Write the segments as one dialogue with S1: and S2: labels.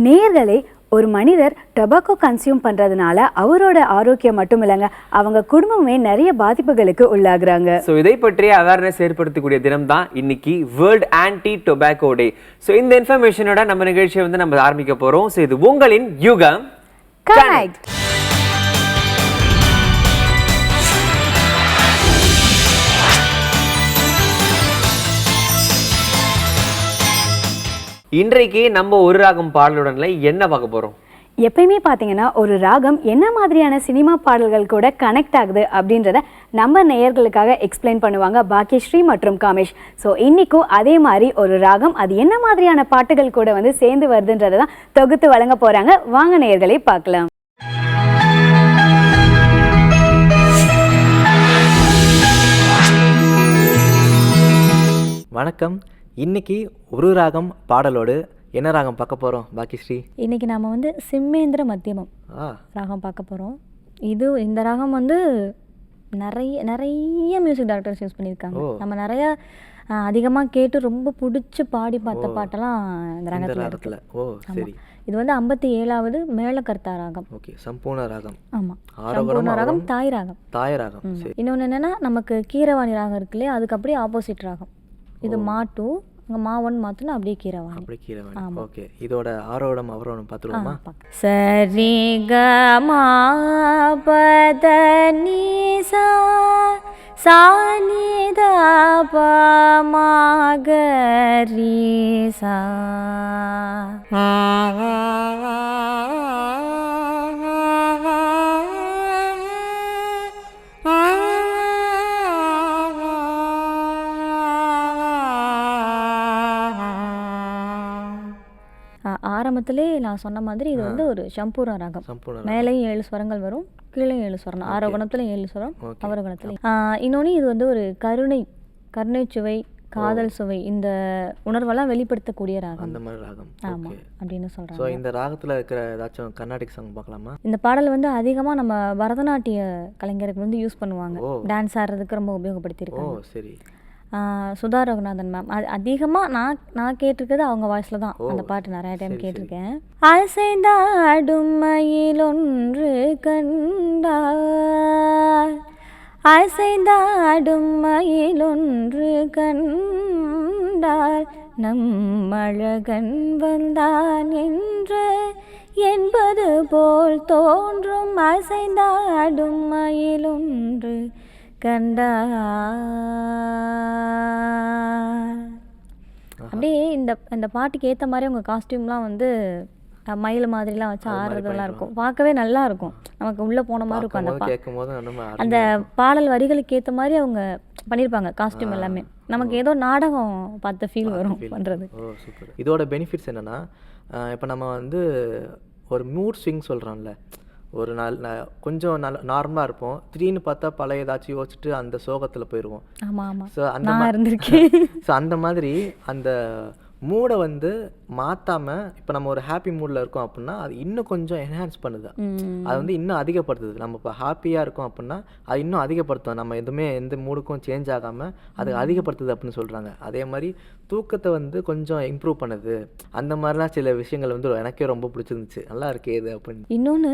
S1: நேயர்களே, ஒரு மனிதர் டொபாக்கோ கன்சியூம் பண்ணுறதுனால அவரோட ஆரோக்கியம் மட்டும் இல்லைங்க, அவங்க குடும்பமே நிறைய பாதிப்புகளுக்கு உள்ளாகுறாங்க.
S2: ஸோ இதை பற்றிய அவேர்னஸ் ஏற்படுத்தக்கூடிய தினம் தான் இன்னைக்கு வேர்ல்ட் ஆன்டி டொபாக்கோ டே. ஸோ இந்த இன்ஃபர்மேஷனோட நம்ம நிகழ்ச்சியை நம்ம ஆரம்பிக்க போகிறோம். ஸோ இது உங்களின் யுகம்
S1: கனெக்ட்.
S2: இன்றைக்கு நம்ம ஒரு ராகம் பாடலுடன்ல என்ன பார்க்க போறோம்?
S1: எப்பயுமே பார்த்தீங்கன்னா ஒரு ராகம் என்ன மாதிரியான சினிமா பாடல்கள் கூட கனெக்ட் ஆகுது அப்படின்றத நம்ம நேயர்களுக்காக எக்ஸ்பிளைன் பண்ணுவாங்க பாக்கியஸ்ரீ மற்றும் காமேஷ். ஸோ இன்னைக்கும் அதே மாதிரி ஒரு ராகம் அது என்ன மாதிரியான பாட்டுகள் கூட சேர்ந்து வருதுன்றதை தான் தொகுத்து வழங்க போறாங்க. வாங்க நேயர்களை பார்க்கலாம்.
S3: வணக்கம். இன்னைக்கு ஒரு ராகம் பாடலோடு என்ன ராகம் பார்க்க போகிறோம் பாக்கியஸ்ரீ?
S4: இன்றைக்கி நாம் சிம்மேந்திர மத்தியமம் ராகம் பார்க்க போகிறோம். இந்த ராகம் நிறைய மியூசிக் டைரக்டர்ஸ் யூஸ் பண்ணியிருக்காங்க. நம்ம நிறைய அதிகமாக கேட்டு ரொம்ப பிடிச்சி பாடி பார்த்த பாட்டெல்லாம் இந்த ராகத்தில்.
S3: சரி.
S4: இது 57வது மேளகர்த்தா ராகம்.
S3: ஓகே, சம்பூர்ண ராகம்.
S4: ஆமாம், சம்பூர்ண ராகம், தாய் ராகம்.
S3: தாய் ராகம்.
S4: இன்னொன்று என்னென்னா, நமக்கு கீரவாணி ராகம் இருக்கு இல்லையா, அதுக்கு அப்படியே ஆப்போசிட் ராகம். இது மா 2, அங்கே மா 1 மாற்றினா அப்படியே கீரவாணி.
S3: அப்படியே கீரவாணி. ஓகே, இதோட ஆரோடம் அவரோடம் பார்த்துருவோமா?
S4: சரி க மா பத நீ சா சா நீ த ப மா க ரீ சா. ஆரம்பத்திலே நான் சொன்ன மாதிரி இது ஒரு சம்பூர்ண ராகம். மேலேயும் 7 ஸ்வரங்கள் வரும், கீழே 7 ஸ்வரம். ஆரோகணத்தில் 7 ஸ்வரம், அவரோகணத்தில். இன்னொன்று இது ஒரு கருணை சுவை, காதல் சுவை, இந்த உணர்வெல்லாம் வெளிப்படுத்தக்கூடிய ராகம்.
S3: அந்த மாதிரி ராகம்.
S4: ஆமாம் அப்படின்னு சொல்கிறாங்க.
S3: ஸோ இந்த ராகத்தில் இருக்கிற ஏதாச்சும் கர்நாடிக் சாங் பார்க்கலாமா?
S4: இந்த பாடல் அதிகமாக நம்ம பரதநாட்டிய கலைஞருக்கு யூஸ் பண்ணுவாங்க. டான்ஸ் ஆடுறதுக்கு ரொம்ப உபயோகப்படுத்தியிருக்காங்க.
S3: சரி.
S4: சுதா ரகுநாதன் மேம் அதிகமாக நான் கேட்டிருக்கிறது அவங்க வாய்ஸில் தான். அந்த பாட்டு நிறைய டைம் கேட்டிருக்கேன். அசைந்தாடும் மயில் ஒன்று கண்டார், அசைந்தாடும் மயில் ஒன்று கண்டார், நம்மழகன் வந்தான் என்று என்பது போல் தோன்றும், அசைந்தாடும் மயில் ஒன்று கண்டா. அப்படியே இந்த பாட்டுக்கு ஏற்ற மாதிரி உங்கள் காஸ்டியூம்லாம் மயில் மாதிரிலாம் வச்சு ஆடுறதெல்லாம் இருக்கும். பார்க்கவே நல்லா இருக்கும், நமக்கு உள்ளே போன மாதிரி இருக்கும். அந்த பாடல் வரிகளுக்கு ஏற்ற மாதிரி அவங்க பண்ணியிருப்பாங்க காஸ்டியூம் எல்லாமே. நமக்கு ஏதோ நாடகம் பார்த்த ஃபீல் வரும் பண்ணுறது.
S3: இதோட பெனிஃபிட்ஸ் என்னென்னா, இப்போ நம்ம ஒரு மூட் ஸ்விங் சொல்கிறோம்ல, ஒரு நாள் கொஞ்சம் நார்மலாக இருப்போம், திடீர்னு பார்த்தா பழைய ஏதாச்சும் யோசிச்சுட்டு அந்த சோகத்தில் போயிடுவோம். ஸோ அந்த மாதிரி அந்த மூடை மாற்றாமல் இப்போ நம்ம ஒரு ஹாப்பி மூடில் இருக்கோம் அப்படின்னா அது இன்னும் கொஞ்சம் என்ஹான்ஸ் பண்ணுது. அது இன்னும் அதிகப்படுத்துது. நம்ம இப்போ ஹாப்பியாக இருக்கோம் அப்படின்னா அது இன்னும் அதிகப்படுத்தும். நம்ம எந்த மூடுக்கும் சேஞ்ச் ஆகாமல் அது அதிகப்படுத்துது அப்படின்னு சொல்கிறாங்க. அதே மாதிரி தூக்கத்தை கொஞ்சம் இம்ப்ரூவ் பண்ணுது. அந்த மாதிரிலாம் சில விஷயங்கள் எனக்கே ரொம்ப பிடிச்சிருந்துச்சு. நல்லா இருக்கே இது அப்படின்னு.
S4: இன்னொன்று,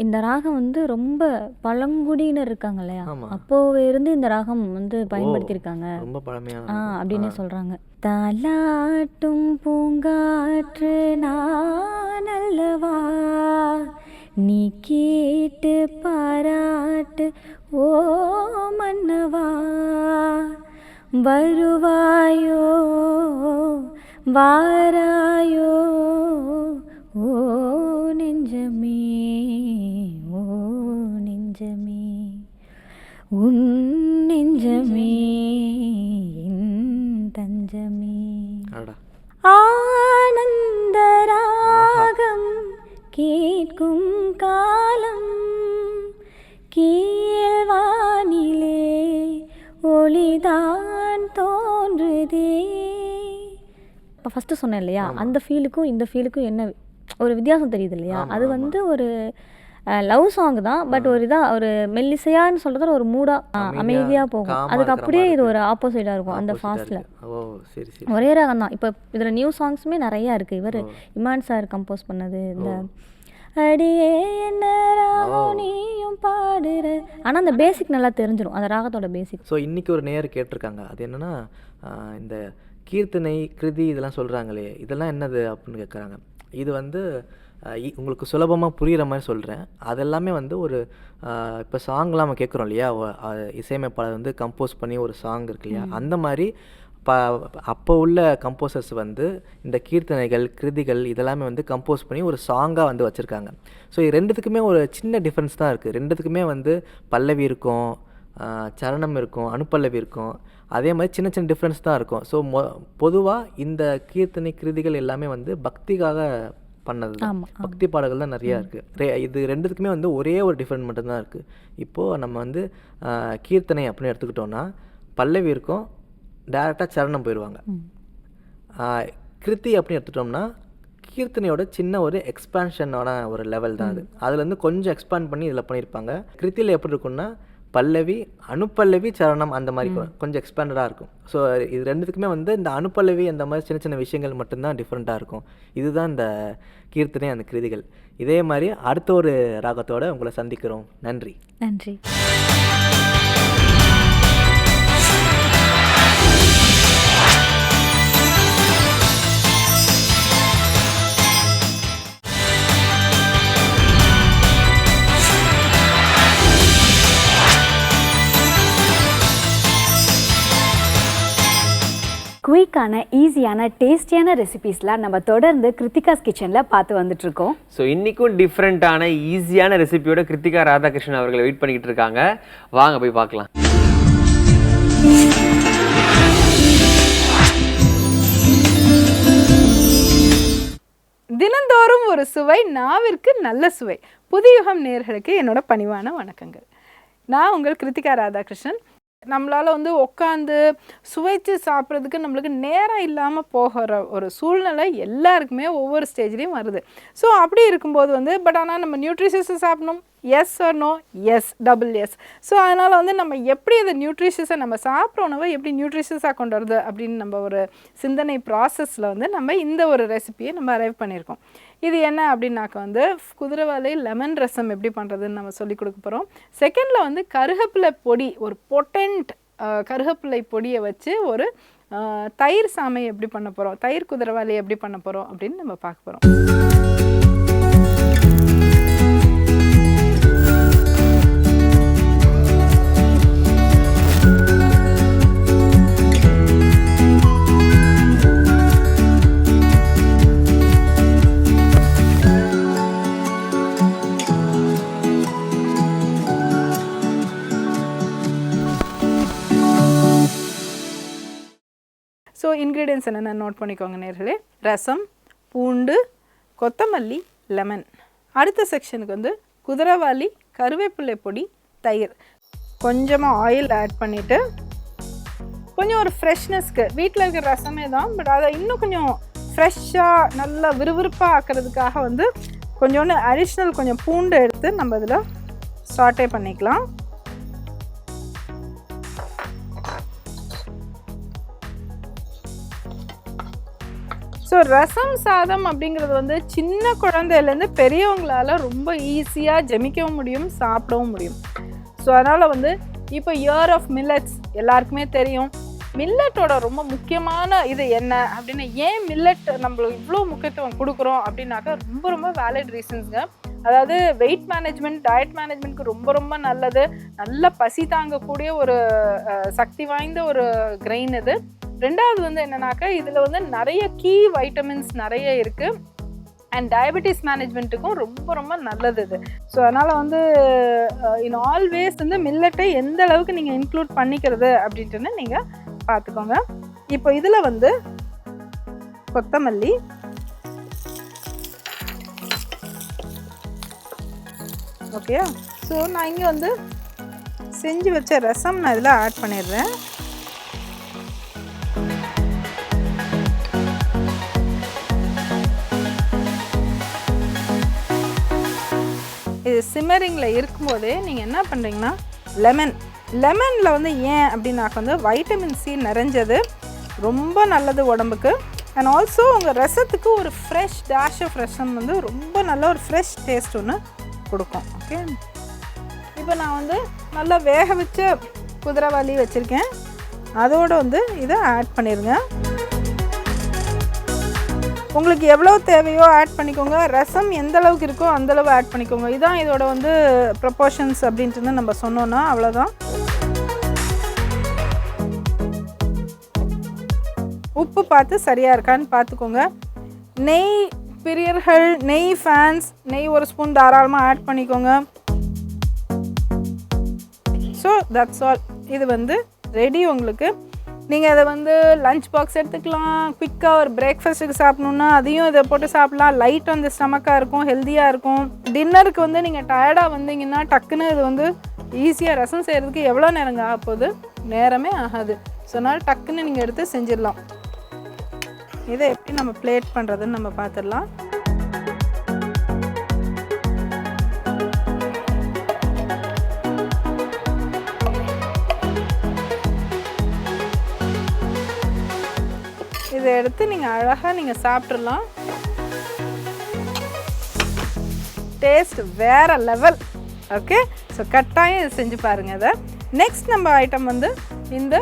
S4: இந்த ராகம் ரொம்ப பழங்குடியினர் இருக்காங்க இல்லையா, அப்போவே இருந்து இந்த ராகம் பயன்படுத்தியிருக்காங்க.
S3: ரொம்ப பழமையான
S4: அப்படின்னு சொல்கிறாங்க. தாலாட்டும் பூங்காற்று நான் அல்லவா, நீ கேட்டு பாராட்டு ஓ மன்னவா, வருவாயோ வாராயோ ஓ நெஞ்சமே, ஓ நெஞ்சமே, உன் நெஞ்சமே தஞ்சமே. ஆனந்த ராகம் கேட்கும் காலம், கீழ்வானிலே ஒளிதான் தோன்றுதே. இப்போ ஃபஸ்ட்டு சொன்னேன் இல்லையா, அந்த ஃபீலுக்கும் இந்த ஃபீலுக்கும் என்ன ஒரு வித்தியாசம் தெரியுது இல்லையா. அது ஒரு லவ் சாங் தான், பட் ஒரு ஒரு மெல்லிசையான்னு சொல்கிறது ஒரு மூடாக அமைதியாக போகும். அதுக்கு அப்படியே இது ஒரு ஆப்போசிட்டாக இருக்கும் அந்த ஃபாஸ்ட்டில்.
S3: ஓ சரி சரி.
S4: ஒரே ராகம் தான். இப்போ இதில் நியூ சாங்ஸுமே நிறையா இருக்குது. இவர் இமான் சார் கம்போஸ் பண்ணது இந்த அடியே என்ன ராகம் நீயும் பாடுற, ஆனால் அந்த பேசிக் நல்லா தெரிஞ்சிடும், அந்த ராகத்தோட பேசிக்.
S3: ஸோ இன்றைக்கி ஒரு நேர் கேட்டிருக்காங்க, அது என்னென்னா இந்த கீர்த்தனை கிருதி இதெல்லாம் சொல்கிறாங்களே இதெல்லாம் என்னது அப்படின்னு கேட்குறாங்க. இது வந்து உங்களுக்கு சுலபமாக புரிகிற மாதிரி சொல்கிறேன். அதெல்லாமே வந்து ஒரு இப்போ சாங்லாம் நம்ம கேட்குறோம் இல்லையா, இசையமைப்பாளர் வந்து கம்போஸ் பண்ணி ஒரு சாங் இருக்கு இல்லையா, அந்த மாதிரி அப்போ உள்ள கம்போசர்ஸ் வந்து இந்த கீர்த்தனைகள் கிருதிகள் இதெல்லாமே வந்து கம்போஸ் பண்ணி ஒரு சாங்காக வந்து வச்சுருக்காங்க. ஸோ இது ரெண்டுத்துக்குமே ஒரு சின்ன டிஃப்ரென்ஸ் தான் இருக்குது. ரெண்டுத்துக்குமே வந்து பல்லவி இருக்கும், சரணம் இருக்கும், அனுப்பல்லவி இருக்கும். அதே மாதிரி சின்ன சின்ன டிஃப்ரென்ஸ் தான் இருக்கும். ஸோ பொதுவாக இந்த கீர்த்தனை கிருதிகள் எல்லாமே வந்து பக்திக்காக பண்ணது தான். பக்தி பாடல்கள் தான் நிறையா இருக்குது. இது ரெண்டுத்துக்குமே வந்து ஒரே ஒரு டிஃப்ரெண்ட் மட்டும்தான் இருக்குது. இப்போது நம்ம வந்து கீர்த்தனை அப்படின்னு எடுத்துக்கிட்டோன்னா பல்லவி இருக்கும், டேரெக்டாக சரணம் போயிடுவாங்க. கிருத்தி அப்படின்னு எடுத்துட்டோம்னா கீர்த்தனையோட சின்ன ஒரு எக்ஸ்பான்ஷனோட ஒரு லெவல் தான் அது. அதுலேருந்து கொஞ்சம் எக்ஸ்பாண்ட் பண்ணி இதில் பண்ணியிருப்பாங்க. கிருத்தியில் எப்படி இருக்குன்னா பல்லவி அனுப்பல்லவி சரணம் அந்த மாதிரி கொஞ்சம் எக்ஸ்பேண்டடாக இருக்கும். ஸோ இது ரெண்டுத்துக்குமே வந்து இந்த அனுப்பல்லவி அந்த மாதிரி சின்ன சின்ன விஷயங்கள் மட்டும்தான் டிஃப்ரெண்ட்டாக இருக்கும். இதுதான் இந்த கீர்த்தனை அந்த கிருதிகள். இதே மாதிரி அடுத்த ஒரு ராகத்தோடு உங்களை சந்திக்கிறோம். நன்றி.
S4: நன்றி.
S1: குயிக்கான ஈஸியான டேஸ்டியான ரெசிபீஸ்லாம் நம்ம தொடர்ந்து கிருத்திகாஸ் கிச்சனில் பார்த்து வந்துட்ருக்கோம்.
S2: ஸோ இன்றைக்கும் டிஃப்ரெண்ட்டான ஈஸியான ரெசிபியோட கிருத்திகா ராதாகிருஷ்ணன் அவர்களை வெயிட் பண்ணிக்கிட்டு இருக்காங்க. வாங்க போய் பார்க்கலாம்.
S5: தினந்தோறும் ஒரு சுவை, நாவிற்கு நல்ல சுவை. புதுயுகம் நேயர்களுக்கு என்னோட பணிவான வணக்கங்கள். நான் உங்கள் கிருத்திகா ராதாகிருஷ்ணன். நம்மளால் வந்து உட்காந்து சுவைச்சு சாப்பிட்றதுக்கு நம்மளுக்கு நேரம் இல்லாமல் போகிற ஒரு சூழ்நிலை எல்லாருக்குமே ஒவ்வொரு ஸ்டேஜ்லேயும் வருது. ஸோ அப்படி இருக்கும்போது வந்து ஆனால் நம்ம நியூட்ரிஷியஸை சாப்பிடணும். Yes or no? Yes, double yes. So அதனால் வந்து நம்ம எப்படி அந்த நியூட்ரிஷியஸை நம்ம சாப்பிட்ற உணவை எப்படி நியூட்ரிஷியஸாக கொண்டு வருது அப்படின்னு நம்ம ஒரு சிந்தனை ப்ராசஸில் வந்து நம்ம இந்த ஒரு ரெசிபியை நம்ம அரைவ் பண்ணியிருக்கோம். இது என்ன அப்படின்னாக்க வந்து குதிரைவாலி லெமன் ரசம் எப்படி பண்ணுறதுன்னு நம்ம சொல்லி கொடுக்க போகிறோம். செகண்டில் வந்து கருகப்பிலை பொடி, ஒரு பொட்டன்ட் கருகப்பிலை பொடியை வச்சு ஒரு தயிர் சாமை எப்படி பண்ண போகிறோம், தயிர் குதிரைவாலி எப்படி பண்ண போகிறோம் அப்படின்னு நம்ம பார்க்க போகிறோம். ஸோ இன்க்ரீடியன்ஸ் என்னென்ன நோட் பண்ணிக்கோங்க நேர்களே. ரசம், பூண்டு, கொத்தமல்லி, லெமன். அடுத்த செக்ஷனுக்கு வந்து குதிரைவாலி, கருவேப்பிலை பொடி, தயிர். கொஞ்சமாக ஆயில் ஆட் பண்ணிவிட்டு கொஞ்சம் ஒரு ஃப்ரெஷ்னஸ்க்கு வீட்டில் இருக்கிற ரசமே தான், அதை இன்னும் கொஞ்சம் ஃப்ரெஷ்ஷாக நல்லா விறுவிறுப்பாக ஆக்கிறதுக்காக வந்து கொஞ்சோண்டு அடிஷ்னல் கொஞ்சம் பூண்டு எடுத்து நம்ம இதில் சாட்டே பண்ணிக்கலாம். ஸோ ரசம் சாதம் அப்படிங்கிறது வந்து சின்ன குழந்தையிலேருந்து பெரியவங்களால் ரொம்ப ஈஸியாக ஜெமிக்கவும் முடியும், சாப்பிடவும் முடியும். ஸோ அதனால் வந்து இப்போ இயர் ஆஃப் மில்லட்ஸ் எல்லாருக்குமே தெரியும். மில்லட்டோட ரொம்ப முக்கியமான இது என்ன அப்படின்னு, ஏன் மில்லட் நம்மளுக்கு இவ்வளோ முக்கியத்துவம் கொடுக்குறோம் அப்படின்னாக்கா ரொம்ப ரொம்ப வேலிட் ரீசன்ஸுங்க. அதாவது வெயிட் மேனேஜ்மெண்ட், டயட் மேனேஜ்மெண்ட்க்கு ரொம்ப ரொம்ப நல்லது. நல்ல பசி தாங்கக்கூடிய ஒரு சக்தி வாய்ந்த ஒரு கிரெயின் இது. ரெண்டாவது வந்து என்னன்னாக்கா இதில் வந்து நிறைய கீ வைட்டமின்ஸ் நிறைய இருக்குது. அண்ட் டயபெட்டிஸ் மேனேஜ்மெண்ட்டுக்கும் ரொம்ப ரொம்ப நல்லது இது. ஸோ அதனால் வந்து இன் ஆல்வேஸ் வந்து மில்லட்டை எந்த அளவுக்கு நீங்கள் இன்க்ளூட் பண்ணிக்கிறது அப்படின்ட்டுன்னு நீங்கள் பார்த்துக்கோங்க. இப்போ இதில் வந்து கொத்தமல்லி, ஓகேயா. ஸோ நான் இங்கே வந்து செஞ்சு வச்ச ரசம் நான் இதில் ஆட் பண்ணிடுறேன். சிம்மரிங்கில் இருக்கும்போதே நீங்கள் என்ன பண்ணுறீங்கன்னா லெமனில் வந்து ஏன் அப்படின்னாக்க வந்து வைட்டமின் சி நிறைஞ்சது, ரொம்ப நல்லது உடம்புக்கு. அண்ட் ஆல்சோ உங்கள் ரசத்துக்கு ஒரு ஃப்ரெஷ் டேஷ் ஆஃப் ரசம் வந்து ரொம்ப நல்ல ஒரு ஃப்ரெஷ் டேஸ்ட் ஒன்று கொடுக்கும். ஓகே, இப்போ நான் வந்து நல்லா வேக வச்ச குதிரைவாலி வச்சுருக்கேன், அதோடு வந்து இதை ஆட் பண்ணிடுங்க. உங்களுக்கு எவ்வளோ தேவையோ ஆட் பண்ணிக்கோங்க. ரசம் எந்த அளவுக்கு இருக்கோ அந்தளவு ஆட் பண்ணிக்கோங்க. இதுதான் இதோட வந்து ப்ரொப்போர்ஷன்ஸ் அப்படின்ட்டு நம்ம சொன்னோன்னா அவ்வளோதான். உப்பு பார்த்து சரியாக இருக்கான்னு பார்த்துக்கோங்க. நெய் பிரியர்கள், நெய் ஃபேன்ஸ், நெய் ஒரு ஸ்பூன் தாராளமாக ஆட் பண்ணிக்கோங்க. So that's all. இது வந்து ரெடி உங்களுக்கு. நீங்கள் அதை வந்து லஞ்ச் பாக்ஸ் எடுத்துக்கலாம், குயிக்காக ஒரு பிரேக்ஃபாஸ்ட்டுக்கு சாப்பிட்ணுன்னா அதையும் இதை போட்டு சாப்பிட்லாம். லைட் வந்து ஸ்டமக்காக இருக்கும், ஹெல்த்தியாக இருக்கும். டின்னருக்கு வந்து நீங்கள் டயர்டாக வந்தீங்கன்னா டக்குன்னு இது வந்து ஈஸியாக ரசம் செய்கிறதுக்கு எவ்வளோ நேரங்க ஆக போகுது? நேரமே ஆகாது. ஸோ அதனால் டக்குன்னு நீங்கள் எடுத்து செஞ்சிடலாம். இதை எப்படி நம்ம பிளேட் பண்ணுறதுன்னு நம்ம பார்த்துடலாம். இதை எடுத்து நீங்கள் அழகாக நீங்கள் சாப்பிட்றலாம். டேஸ்ட் வேறு லெவல். ஓகே, ஸோ கட்டாயம் இது செஞ்சு பாருங்கள். இதை நெக்ஸ்ட் நம்ம ஐட்டம் வந்து இந்த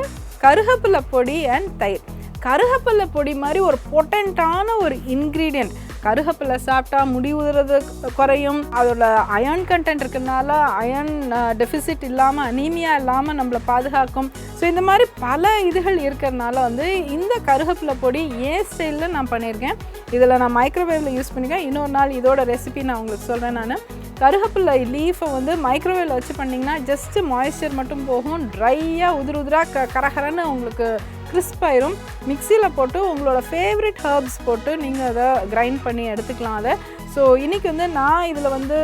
S5: கருகப்பில்லை பொடி அண்ட் தயிர். கருகப்பில்லை பொடி மாதிரி ஒரு பொட்டன்ட்டான ஒரு இன்க்ரீடியன்ட். கருகப்பில்லை சாப்பிட்டா முடி உதுறது குறையும், அதோட அயர்ன் கண்டென்ட் இருக்கிறதுனால அயர்ன் டெஃபிசிட் இல்லாமல், அனீமியா இல்லாமல் நம்மளை பாதுகாக்கும். ஸோ இந்த மாதிரி பல இதுகள் இருக்கிறதுனால வந்து இந்த கருகப்பில்லை பொடி ஏன் ஸ்டைலில் நான் பண்ணியிருக்கேன். இதில் நான் மைக்ரோவேவில் யூஸ் பண்ணிக்கிறேன். இன்னொரு நாள் இதோட ரெசிபி நான் உங்களுக்கு சொல்கிறேன். நான் கருகப்பில்லை லீஃபை வந்து மைக்ரோவேவில் வச்சு பண்ணிங்கன்னா ஜஸ்ட்டு மாய்ஸ்சர் மட்டும் போகும், ட்ரையாக உதிராக கரகரன்னு உங்களுக்கு கிறிஸ்பாயிரும். மிக்சியில் போட்டு உங்களோட ஃபேவரட் ஹர்ப்ஸ் போட்டு நீங்கள் அதை கிரைண்ட் பண்ணி எடுத்துக்கலாம் அதை. ஸோ இன்றைக்கி வந்து நான் இதில் வந்து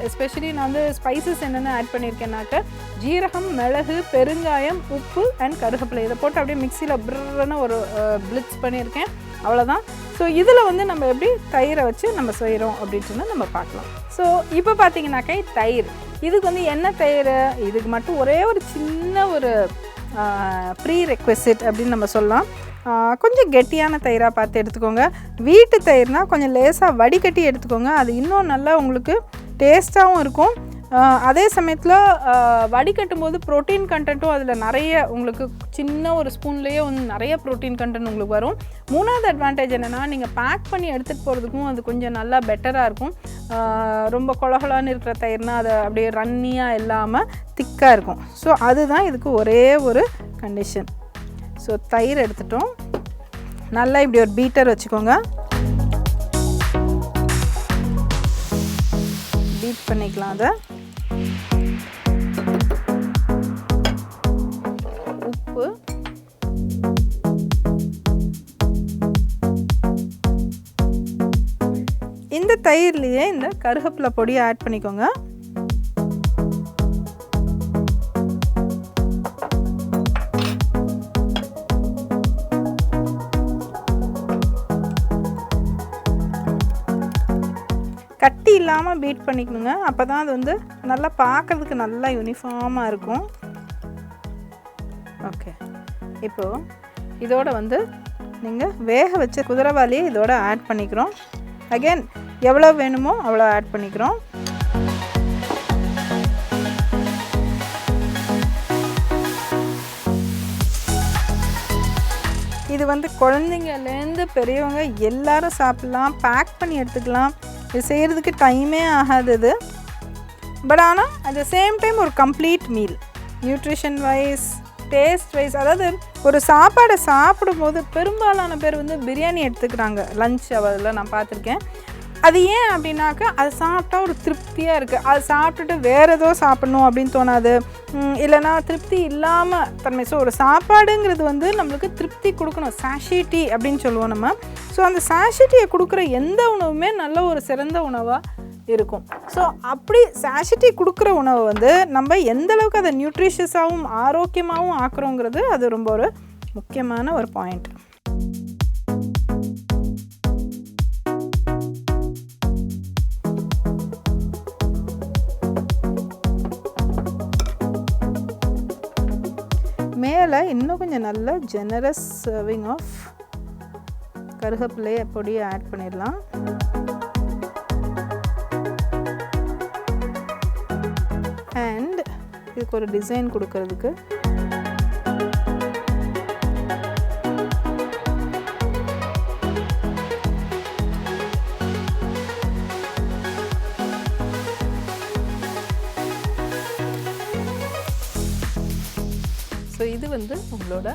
S5: எஸ்பெஷலி நான் வந்து ஸ்பைசஸ் என்னென்ன ஆட் பண்ணியிருக்கேன்னாக்க ஜீரகம், மிளகு, பெருங்காயம், உப்பு அண்ட் கருகப்பில்லை இதை போட்டு அப்படியே மிக்சியில் பிர்ன்னு ஒரு பிளிட்ஸ் பண்ணியிருக்கேன். அவ்வளோதான். ஸோ இதில் வந்து நம்ம எப்படி தயிரை வச்சு நம்ம செய்கிறோம் அப்படின்ட்டு நம்ம பார்க்கலாம். ஸோ இப்போ பார்த்தீங்கன்னாக்கா தயிர், இதுக்கு வந்து என்ன தயிர், இதுக்கு மட்டும் ஒரே ஒரு சின்ன ஒரு ப்ரீ ரெக்வெசிட் அப்படின்னு நம்ம சொல்லலாம். கொஞ்சம் கெட்டியான தயிராக பார்த்து எடுத்துக்கோங்க. வீட்டு தயிர்னால் கொஞ்சம் லேசாக வடிகட்டி எடுத்துக்கோங்க. அது இன்னும் நல்லா உங்களுக்கு டேஸ்ட்டாகவும் இருக்கும். அதே சமயத்தில் வடிகட்டும் போது ப்ரோட்டீன் கண்டென்ட்டும் அதில் நிறைய உங்களுக்கு சின்ன ஒரு ஸ்பூன்லேயே வந்து நிறைய ப்ரோட்டீன் கண்டென்ட் உங்களுக்கு வரும். மூணாவது அட்வான்டேஜ் என்னென்னா நீங்கள் பேக் பண்ணி எடுத்துகிட்டு போகிறதுக்கும் அது கொஞ்சம் நல்லா பெட்டராக இருக்கும். ரொம்ப கொலகொலான்னு இருக்கிற தயிர்னால் அது அப்படியே ரன்னியாக இல்லாமல் திக்காக இருக்கும். ஸோ அதுதான் இதுக்கு ஒரே ஒரு கண்டிஷன். ஸோ தயிர் எடுத்துட்டோம், நல்லா இப்படி ஒரு பீட்டர் வச்சுக்கோங்க, பீட் பண்ணிக்கலாம். அதை உப்பு, இந்த தயிர்லேயே இந்த கருகப்பில்லை பொடியை ஆட் பண்ணிக்கோங்க. கட்டி இல்லாமல் பீட் பண்ணிக்கணுங்க. அப்போ தான் அது வந்து நல்லா பார்க்குறதுக்கு நல்லா யூனிஃபார்மாக இருக்கும். ஓகே, இப்போது இதோட வந்து நீங்கள் வேக வச்ச குதிரைவாலியை இதோட ஆட் பண்ணிக்கிறோம். அகெயின் எவ்வளோ வேணுமோ அவ்வளோ ஆட் பண்ணிக்கிறோம். இது வந்து குழந்தைங்கலேருந்து பெரியவங்க எல்லாரும் சாப்பிட்லாம், பேக் பண்ணி எடுத்துக்கலாம். இது செய்கிறதுக்கு டைமே ஆகாது. பட் ஆனால் அட் த சேம் டைம் ஒரு complete meal, nutrition wise, taste wise. அதாவது ஒரு சாப்பாடை சாப்பிடும்போது பெரும்பாலான பேர் வந்து பிரியாணி எடுத்துக்கிறாங்க லஞ்ச் அவரில், நான் பார்த்துருக்கேன். அது ஏன் அப்படின்னாக்கா அது சாப்பிட்டா ஒரு திருப்தியாக இருக்குது. அது சாப்பிட்டுட்டு வேறு ஏதோ சாப்பிட்ணும் அப்படின்னு தோணாது, இல்லைனா திருப்தி இல்லாமல் தன்மை. ஸோ ஒரு சாப்பாடுங்கிறது வந்து நம்மளுக்கு திருப்தி கொடுக்கணும், சாஷிட்டி அப்படின்னு சொல்லுவோம் நம்ம. ஸோ அந்த சாஷிட்டியை கொடுக்குற எந்த உணவுமே நல்ல ஒரு சிறந்த உணவாக இருக்கும். ஸோ அப்படி சாஷிட்டி கொடுக்குற உணவை வந்து நம்ம எந்த அளவுக்கு அதை நியூட்ரிஷியஸாகவும் ஆரோக்கியமாகவும் ஆக்குறோங்கிறது அது ரொம்ப ஒரு முக்கியமான ஒரு பாயிண்ட். மேலே இன்னும் கொஞ்சம் நல்ல ஜெனரஸ் சர்விங் ஆஃப் கருவேப்பிலை பொடியை ஆட் பண்ணிடலாம். அண்ட் இதுக்கு ஒரு டிசைன் கொடுக்கறதுக்கு ஸோ இது வந்து உங்களோட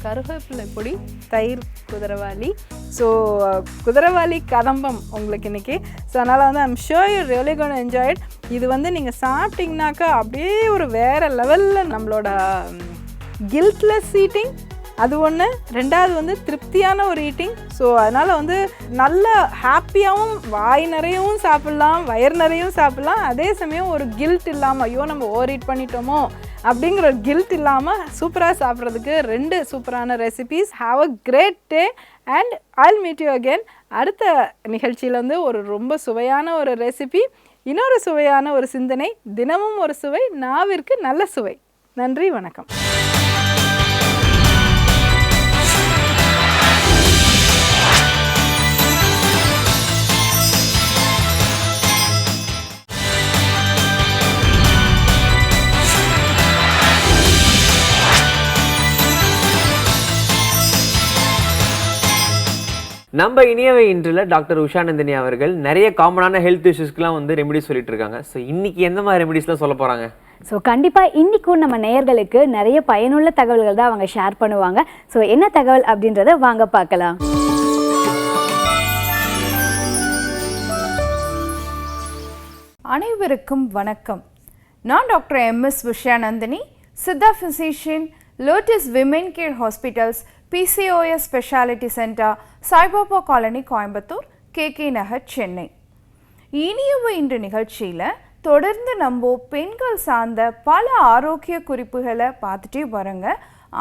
S5: கருவேப்பிலை பொடி தயிர் குதிரவாளி. ஸோ குதிரவாளி கதம்பம் உங்களுக்கு இன்றைக்கி. ஸோ அதனால் வந்து I'm sure you really gonna enjoy it. இது வந்து நீங்கள் சாப்பிட்டிங்கனாக்கா அப்படியே ஒரு வேறு லெவலில் நம்மளோட கில்ட்லெஸ் ஈட்டிங் அது ஒன்று, ரெண்டாவது வந்து திருப்தியான ஒரு ஈட்டிங். ஸோ அதனால் வந்து நல்ல ஹாப்பியாகவும் வாய் நிறையவும் சாப்பிட்லாம், வயிறு நிறையவும் சாப்பிட்லாம். அதே சமயம் ஒரு கில்ட் இல்லாமல் ஐயோ நம்ம ஓவர் ஈட் பண்ணிட்டோமோ அப்படிங்கிற ஒரு கில்ட் இல்லாமல் சூப்பராக சாப்பிட்றதுக்கு 2 சூப்பரான recipes. Have a great day and I'll meet you again. அடுத்த நிகழ்ச்சியில் வந்து ஒரு ரொம்ப சுவையான ஒரு ரெசிபி, இன்னொரு சுவையான ஒரு சிந்தனை, தினமும் ஒரு சுவை, நாவிற்கு நல்ல சுவை. நன்றி, வணக்கம்.
S2: நம்ம இனியவை இன்றில் டாக்டர் உஷா நந்தினி அவர்கள் நிறைய காமனான ஹெல்த் இஷ்யூஸ்க்குலாம் வந்து ரெமெடிஸ் சொல்லிட்டு இருக்காங்க. ஸோ இன்னைக்கு எந்த மாதிரி ரெமெடிஸ்லாம் சொல்ல போகிறாங்க?
S1: ஸோ கண்டிப்பாக இன்றைக்கும் நம்ம நேயர்களுக்கு நிறைய பயனுள்ள தகவல்கள் தான் அவங்க ஷேர் பண்ணுவாங்க. ஸோ என்ன தகவல் அப்படின்றத வாங்க பார்க்கலாம்.
S6: அனைவருக்கும் வணக்கம். நான் doctor MS Usha Nandhini, Siddha physician, lotus women care hospitals, PCOS speciality centre, Saibaba colony, Coimbatore, KK Nagar, Chennai. Iniyavai Indru நிகழ்ச்சியில் தொடர்ந்து நம்ம பெண்கள் சார்ந்த பல ஆரோக்கிய குறிப்புகளை பார்த்துட்டே வரோங்க.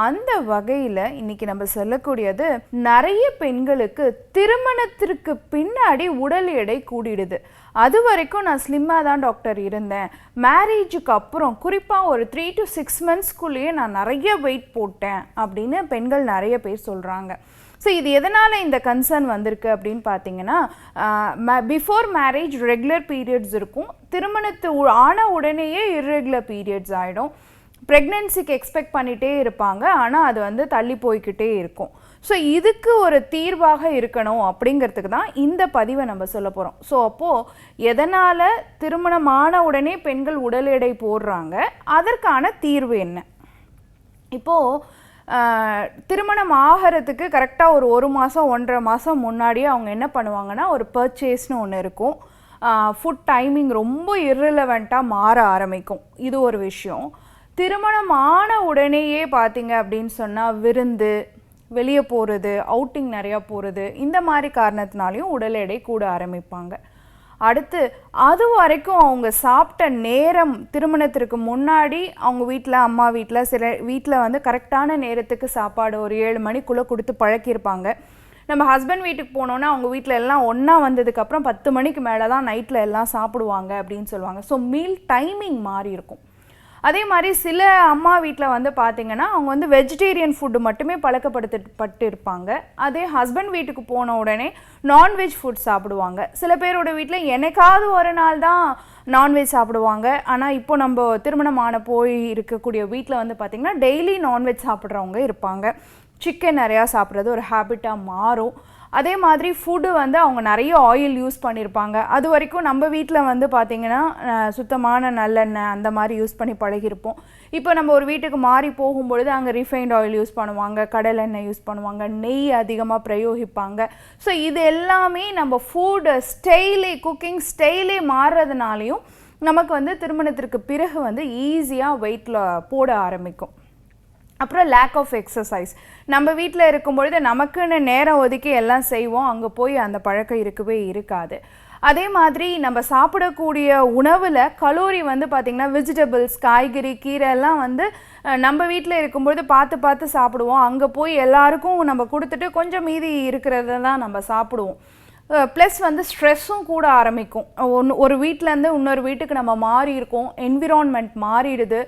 S6: அந்த வகையில் இன்னைக்கு நம்ம சொல்லக்கூடியது, நிறைய பெண்களுக்கு திருமணத்திற்கு பின்னாடி உடல் எடை கூடிடுது. அது வரைக்கும் நான் ஸ்லிம்மாக தான் டாக்டர் இருந்தேன், மேரேஜுக்கு அப்புறம் குறிப்பாக ஒரு 3 to 6 monthsக்குள்ளேயே நான் நிறைய வெயிட் போட்டேன் அப்படின்னு பெண்கள் நிறைய பேர் சொல்கிறாங்க. ஸோ இது எதனால் இந்த கன்சர்ன் வந்திருக்கு அப்படின்னு பார்த்தீங்கன்னா, பிஃபோர் மேரேஜ் ரெகுலர் பீரியட்ஸ் இருக்கும், திருமணத்து ஆன உடனேயே இர்ரெகுலர் பீரியட்ஸ் ஆகிடும். ப்ரெக்னென்சிக்கு எக்ஸ்பெக்ட் பண்ணிகிட்டே இருப்பாங்க, ஆனால் அது வந்து தள்ளி போய்கிட்டே இருக்கும். ஸோ இதுக்கு ஒரு தீர்வாக இருக்கணும் அப்படிங்கிறதுக்கு தான் இந்த பதிவை நம்ம சொல்ல போகிறோம். ஸோ அப்போது எதனால் திருமணமான உடனே பெண்கள் உடல் எடை போடுறாங்க, அதற்கான தீர்வு என்ன? இப்போது திருமணம் ஆகிறதுக்கு கரெக்டாக ஒரு மாதம் 1.5 மாதம் முன்னாடியே அவங்க என்ன பண்ணுவாங்கன்னா, ஒரு பர்ச்சேஸ்னு ஒன்று இருக்கும். ஃபுட் டைமிங் ரொம்ப இர்ரிலவெண்ட்டாக மாற ஆரம்பிக்கும். இது ஒரு விஷயம். திருமணம் ஆன உடனேயே பார்த்தீங்க அப்படின்னு சொன்னால் விருந்து, வெளியே போகிறது, அவுட்டிங் நிறையா போகிறது, இந்த மாதிரி காரணத்தினாலையும் உடல் எடை கூட ஆரம்பிப்பாங்க. அடுத்து அது வரைக்கும் அவங்க சாப்பிட்ட நேரம், திருமணத்திற்கு முன்னாடி அவங்க வீட்டில், அம்மா வீட்டில், சில வீட்டில் வந்து கரெக்டான நேரத்துக்கு சாப்பாடு ஒரு 7 மணிக்குள்ளே கொடுத்து பழக்கியிருப்பாங்க. நம்ம ஹஸ்பண்ட் வீட்டுக்கு போனோன்னா அவங்க வீட்டில் எல்லாம் ஒன்றா வந்ததுக்கப்புறம் 10 மணிக்கு மேலே தான் நைட்டில் எல்லாம் சாப்பிடுவாங்க அப்படின்னு சொல்லுவாங்க. ஸோ மீல் டைமிங் மாறி இருக்கும். அதே மாதிரி சில அம்மா வீட்டில் வந்து பார்த்திங்கன்னா அவங்க வந்து வெஜிடேரியன் ஃபுட்டு மட்டுமே பழக்கப்படுத்தப்பட்டு இருப்பாங்க. அதே ஹஸ்பண்ட் வீட்டுக்கு போன உடனே நான்வெஜ் ஃபுட் சாப்பிடுவாங்க. சில பேரோட வீட்டில் என்னைக்காவது ஒரு நாள் தான் நான்வெஜ் சாப்பிடுவாங்க. ஆனால் இப்போ நம்ம திருமணமான போய் இருக்கக்கூடிய வீட்டில் வந்து பார்த்திங்கன்னா டெய்லி நான்வெஜ் சாப்பிட்றவங்க இருப்பாங்க. சிக்கன் நிறையா சாப்பிட்றது ஒரு ஹேபிட்டாக மாறும். அதே மாதிரி ஃபுட்டு வந்து அவங்க நிறைய ஆயில் யூஸ் பண்ணியிருப்பாங்க. அது வரைக்கும் நம்ம வீட்டில் வந்து பார்த்திங்கன்னா சுத்தமான நல்லெண்ணெய் அந்த மாதிரி யூஸ் பண்ணி பழகிருப்போம். இப்போ நம்ம ஒரு வீட்டுக்கு மாறி போகும்பொழுது அங்கே ரிஃபைண்ட் ஆயில் யூஸ் பண்ணுவாங்க, கடலெண்ணெய் யூஸ் பண்ணுவாங்க, நெய் அதிகமாக பிரயோகிப்பாங்க. ஸோ இது எல்லாமே நம்ம ஃபுட் ஸ்டைலே, குக்கிங் ஸ்டைலே மாறுறதுனாலையும் நமக்கு வந்து திருமணத்திற்கு பிறகு வந்து ஈஸியாக வெயிட்டில் போட ஆரம்பிக்கும். அப்புறம் லேக் ஆஃப் எக்ஸசைஸ். நம்ம வீட்டில் இருக்கும்பொழுது நமக்குன்னு நேரம் ஒதுக்கி எல்லாம் செய்வோம், அங்கே போய் அந்த பழக்கம் இருக்கவே இருக்காது. அதே மாதிரி நம்ம சாப்பிடக்கூடிய உணவில் கலோரி வந்து பார்த்திங்கன்னா வெஜிடபிள்ஸ், காய்கறி, கீரை எல்லாம் வந்து நம்ம வீட்டில் இருக்கும்பொழுது பார்த்து சாப்பிடுவோம். அங்கே போய் எல்லாருக்கும் நம்ம கொடுத்துட்டு கொஞ்சம் மீதி இருக்கிறத தான் நம்ம சாப்பிடுவோம். ப்ளஸ் வந்து ஸ்ட்ரெஸ்ஸும் கூட ஆரம்பிக்கும். ஒரு வீட்டிலேருந்து இன்னொரு வீட்டுக்கு நம்ம மாறி இருக்கோம், என்விரான்மெண்ட் மாறிடுது.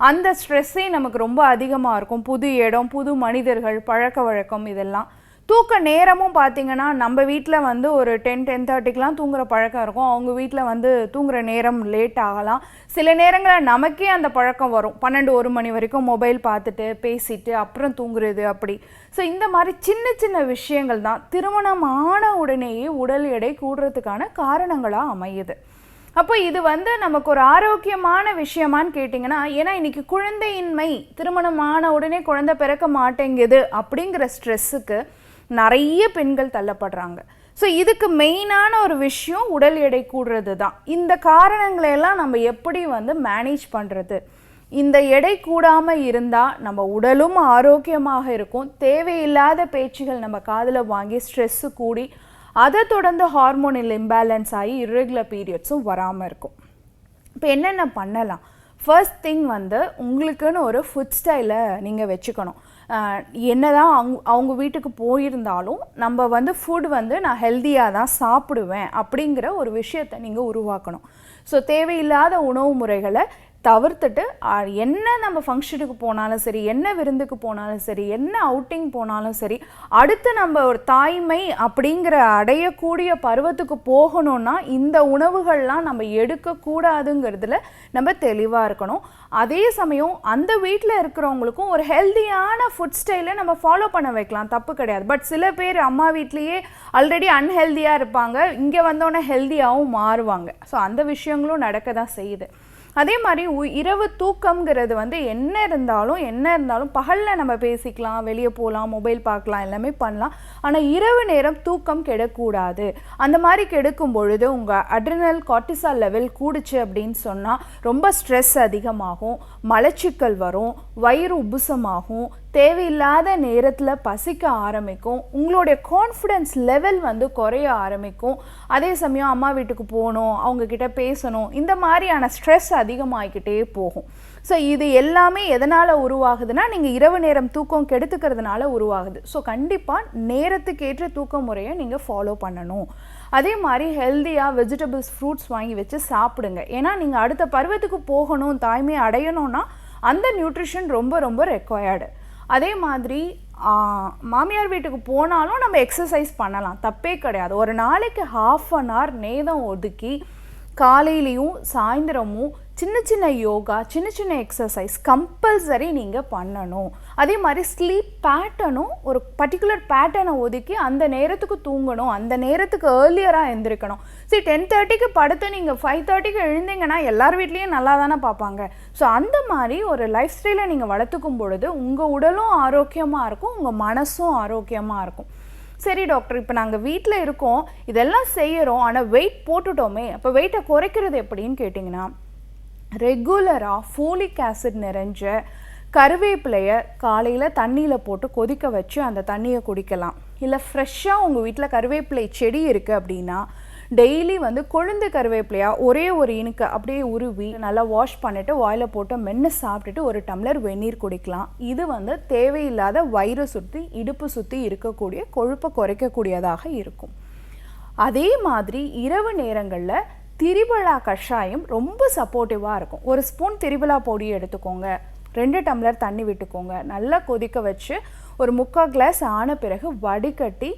S6: அந்த ஸ்ட்ரெஸ்ஸே நமக்கு ரொம்ப அதிகமாக இருக்கும். புது இடம், புது மனிதர்கள், பழக்க வழக்கம் இதெல்லாம். தூக்க நேரமும் பார்த்திங்கன்னா நம்ம வீட்டில் வந்து ஒரு 10-10:30க்கெலாம் தூங்குற பழக்கம் இருக்கும். அவங்க வீட்டில் வந்து தூங்குற நேரம் லேட் ஆகலாம். சில நேரங்களில் நமக்கே அந்த பழக்கம் வரும், 12-1 மணி வரைக்கும் மொபைல் பார்த்துட்டு பேசிட்டு அப்புறம் தூங்குறது அப்படி. ஸோ இந்த மாதிரி சின்ன சின்ன விஷயங்கள் தான் திருமணமான உடனேயே உடல் எடை கூடுறதுக்கான காரணங்களாக அமையுது. அப்போ இது வந்து நமக்கு ஒரு ஆரோக்கியமான விஷயமான்னு கேட்டிங்கன்னா, ஏன்னா இன்றைக்கி குழந்தையின்மை, திருமணமான உடனே குழந்தை பிறக்க மாட்டேங்குது அப்படிங்கிற ஸ்ட்ரெஸ்ஸுக்கு நிறைய பெண்கள் தள்ளப்படுறாங்க. ஸோ இதுக்கு மெயினான ஒரு விஷயம் உடல் எடை கூடுறது தான். இந்த காரணங்களையெல்லாம் நம்ம எப்படி வந்து மேனேஜ் பண்ணுறது? இந்த எடை கூடாமல் இருந்தால் நம்ம உடலும் ஆரோக்கியமாக இருக்கும். தேவையில்லாத பேச்சுகள் நம்ம காதில் வாங்கி ஸ்ட்ரெஸ்ஸு கூடி அதை தொடர்ந்து ஹார்மோனல் இம்பேலன்ஸ் ஆகி இர்ரெகுலர் பீரியட்ஸும் வராமல் இருக்கும். இப்போ என்னென்ன பண்ணலாம்? ஃபர்ஸ்ட் திங் வந்து உங்களுக்குன்னு ஒரு ஃபுட் ஸ்டைலை நீங்கள் வச்சுக்கணும். என்னதான் அவங்க வீட்டுக்கு போயிருந்தாலும் நம்ம வந்து ஃபுட் வந்து நான் ஹெல்த்தியாக தான் சாப்பிடுவேன் அப்படிங்கிற ஒரு விஷயத்தை நீங்கள் உருவாக்கணும். ஸோ தேவையில்லாத உணவு முறைகளை தவிர்த்துட்டு என்ன நம்ம ஃபங்க்ஷனுக்கு போனாலும் சரி, என்ன விருந்துக்கு போனாலும் சரி, என்ன அவுட்டிங் போனாலும் சரி, அடுத்து நம்ம ஒரு தாய்மை அப்படிங்கிற அடையக்கூடிய பருவத்துக்கு போகணும்னா இந்த உணவுகள்லாம் நம்ம எடுக்கக்கூடாதுங்கிறதுல நம்ம தெளிவாக இருக்கணும். அதே சமயம் அந்த வீட்டில் இருக்கிறவங்களுக்கும் ஒரு ஹெல்த்தியான ஃபுட் ஸ்டைலை நம்ம ஃபாலோ பண்ண வைக்கலாம், தப்பு கிடையாது. பட் சில பேர் அம்மா வீட்லேயே ஆல்ரெடி அன்ஹெல்த்தியாக இருப்பாங்க, இங்கே வந்தோடனே ஹெல்த்தியாகவும் மாறுவாங்க. ஸோ அந்த விஷயங்களும் நடக்க தான் செய்யுது. அதே மாதிரி இரவு தூக்கம்ங்கிறது வந்து என்ன இருந்தாலும் பகலில் நம்ம பேசிக்கலாம், வெளியே போகலாம், மொபைல் பார்க்கலாம், எல்லாமே பண்ணலாம். ஆனால் இரவு நேரம் தூக்கம் கெடக்கூடாது. அந்த மாதிரி கெடுக்கும் பொழுது உங்கள் அட்ரினல் கார்டிசால் லெவல் கூடுச்சு அப்படின்னு சொன்னால் ரொம்ப ஸ்ட்ரெஸ் அதிகமாகும், மலச்சிக்கல் வரும், வயிறு உப்புசமாகும், தேவையில்லாத நேரத்தில் பசிக்க ஆரம்பிக்கும், உங்களுடைய கான்ஃபிடென்ஸ் லெவல் வந்து குறைய ஆரம்பிக்கும். அதே சமயம் அம்மா வீட்டுக்கு போகணும், அவங்கக்கிட்ட பேசணும், இந்த மாதிரியான ஸ்ட்ரெஸ் அதிகமாகிக்கிட்டே போகும். ஸோ இது எல்லாமே எதனால் உருவாகுதுன்னா நீங்கள் இரவு நேரம் தூக்கம் கெடுத்துக்கிறதுனால உருவாகுது. ஸோ கண்டிப்பாக நேரத்துக்கேற்ற தூக்க முறையை நீங்கள் ஃபாலோ பண்ணணும். அதே மாதிரி ஹெல்த்தியாக வெஜிடபிள்ஸ், ஃப்ரூட்ஸ் வாங்கி வச்சு சாப்பிடுங்க. ஏன்னா நீங்கள் அடுத்த பருவத்துக்கு போகணும், தாய்மையை அடையணும்னா அந்த நியூட்ரிஷன் ரொம்ப ரொம்ப ரெக்வயர்டு. அதே மாதிரி மாமியார் வீட்டுக்கு போனாலும் நம்ம எக்ஸசைஸ் பண்ணலாம், தப்பே கிடையாது. ஒரு நாளைக்கு 1/2 அன் ஹவர் நேரம் ஒதுக்கி காலையிலையும் சாயந்தரமும் சின்ன சின்ன யோகா, சின்ன சின்ன எக்ஸசைஸ் கம்பல்சரி நீங்கள் பண்ணணும். அதே மாதிரி ஸ்லீப் பேட்டர்னும் ஒரு பர்டிகுலர் பேட்டர்னை ஒதுக்கி அந்த நேரத்துக்கு தூங்கணும், அந்த நேரத்துக்கு ஏர்லியராக எழுந்திருக்கணும். சரி, 10:30க்கு படுத்து நீங்கள் 5:30க்கு எழுந்தீங்கன்னா எல்லார் வீட்லேயும் நல்லா தானே பார்ப்பாங்க. ஸோ அந்த மாதிரி ஒரு லைஃப் ஸ்டைலை நீங்கள் வளர்த்துக்கும் பொழுது உங்கள் உடலும் ஆரோக்கியமாக இருக்கும், உங்கள் மனசும் ஆரோக்கியமாக இருக்கும். சரி டாக்டர், இப்போ நாங்கள் வீட்டில் இருக்கோம், இதெல்லாம் செய்கிறோம், ஆனால் வெயிட் போட்டுட்டோமே, அப்போ வெயிட்டை குறைக்கிறது எப்படின்னு கேட்டிங்கன்னா, ரெகுலராக ஃபோலிக் ஆசிட் நிறைஞ்ச கருவேப்பிலையை காலையில் தண்ணியில் போட்டு கொதிக்க வச்சு அந்த தண்ணியை குடிக்கலாம். இல்லை ஃப்ரெஷ்ஷாக உங்கள் வீட்டில் கருவேப்பிலை செடி இருக்குது அப்படின்னா டெய்லி வந்து கொழுந்து கருவேப்பிலையாக ஒரே ஒரு இனுக்கு அப்படியே உருவி நல்லா வாஷ் பண்ணிவிட்டு வாயில் போட்டு மென்று சாப்பிட்டுட்டு 1 டம்ளர் வெந்நீர் குடிக்கலாம். இது வந்து தேவையில்லாத வயிறு சுற்றி இடுப்பு சுற்றி இருக்கக்கூடிய கொழுப்பை குறைக்கக்கூடியதாக இருக்கும். அதே மாதிரி இரவு நேரங்களில் திரிபலா கஷாயம் ரொம்ப சப்போர்ட்டிவாக இருக்கும். 1 ஸ்பூன் திரிபலா பொடியை எடுத்துக்கோங்க, 2 டம்ளர் தண்ணி விட்டுக்கோங்க, நல்லா கொதிக்க வச்சு ஒரு 3/4 கிளாஸ் ஆன பிறகு வடிகட்டி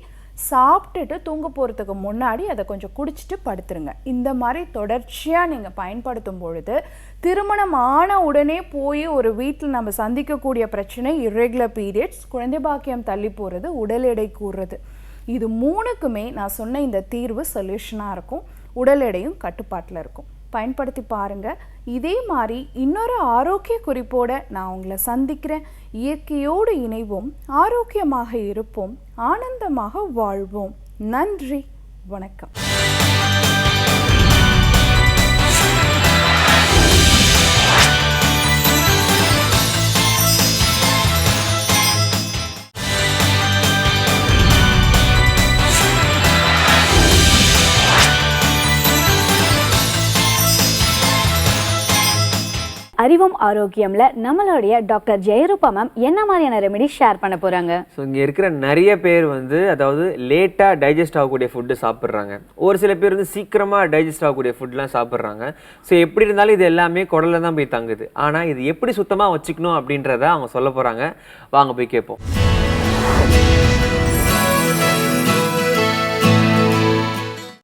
S6: சாப்பிட்டுட்டு தூங்க போகிறதுக்கு முன்னாடி அதை கொஞ்சம் குடிச்சிட்டு படுத்துருங்க. இந்த மாதிரி தொடர்ச்சியாக நீங்கள் பயன்படுத்தும் பொழுது திருமணம் ஆன உடனே போய் ஒரு வீட்டில் நம்ம சந்திக்கக்கூடிய பிரச்சனை இர்ரெகுலர் பீரியட்ஸ், குழந்தை பாக்கியம் தள்ளி போகிறது, உடல் எடை கூறுறது, இது 3க்குமே நான் சொன்ன இந்த தீர்வு சொல்யூஷனாக இருக்கும். உடல் எடையும் கட்டுப்பாட்டில் இருக்கும். பயன்படுத்தி பாருங்கள். இதே மாதிரி இன்னொரு ஆரோக்கிய குறிப்போடு நான் உங்களை சந்திக்கிறேன். இயற்கையோடு இணைவோம், ஆரோக்கியமாக இருப்போம், ஆனந்தமாக வாழ்வோம். நன்றி, வணக்கம்.
S1: அறிவும் ஆரோக்கியம்ல நம்மளுடைய டாக்டர் ஜெயரூபா மேம் என்ன மாதிரியான ரெமெடி ஷேர் பண்ண போறாங்க?
S2: ஸோ இங்கே இருக்கிற நிறைய பேர் வந்து அதாவது லேட்டாக டைஜஸ்ட் ஆகக்கூடிய ஃபுட்டு சாப்பிட்றாங்க. ஒரு சில பேர் வந்து சீக்கிரமாக டைஜஸ்ட் ஆகக்கூடிய ஃபுட்லாம் சாப்பிட்றாங்க. ஸோ எப்படி இருந்தாலும் இது எல்லாமே குடலில் தான் போய் தங்குது. ஆனால் இது எப்படி சுத்தமாக வச்சுக்கணும் அப்படின்றத அவங்க சொல்ல போகிறாங்க. வாங்க போய் கேட்போம்.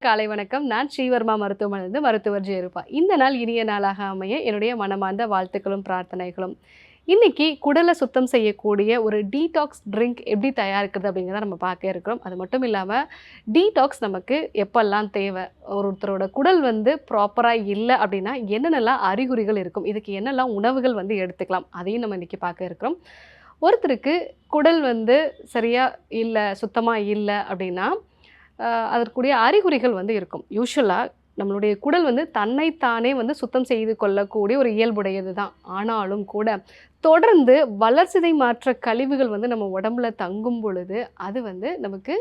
S7: காலை வணக்கம். நான் ஸ்ரீவர்மா மருத்துவமனையிலிருந்து மருத்துவர் ஜெயரூபா. இந்த நாள் இனிய நாளாக அமைய என்னுடைய மனமார்ந்த வாழ்த்துக்களும் பிரார்த்தனைகளும். இன்றைக்கி குடலை சுத்தம் செய்யக்கூடிய ஒரு டீடாக்ஸ் ட்ரிங்க் எப்படி தயாரிக்கிறது அப்படிங்கிறத நம்ம பார்க்க இருக்கிறோம். அது மட்டும் இல்லாமல் டீடாக்ஸ் நமக்கு எப்பெல்லாம் தேவை, ஒருத்தரோட குடல் வந்து ப்ராப்பராக இல்லை அப்படின்னா என்னென்னலாம் அறிகுறிகள் இருக்கும், இதுக்கு என்னெல்லாம் உணவுகள் வந்து எடுத்துக்கலாம், அதையும் நம்ம இன்றைக்கி பார்க்க இருக்கிறோம். ஒருத்தருக்கு குடல் வந்து சரியாக இல்லை, சுத்தமாக இல்லை அப்படின்னா அதற்குரிய அறிகுறிகள் வந்து இருக்கும். யூஸ்வலாக நம்மளுடைய குடல் வந்து தன்னைத்தானே வந்து சுத்தம் செய்து கொள்ளக்கூடிய ஒரு இயல்புடையது தான். ஆனாலும் கூட தொடர்ந்து வளர்சிதை மாற்ற கழிவுகள் வந்து நம்ம உடம்புல தங்கும் பொழுது அது வந்து நமக்கு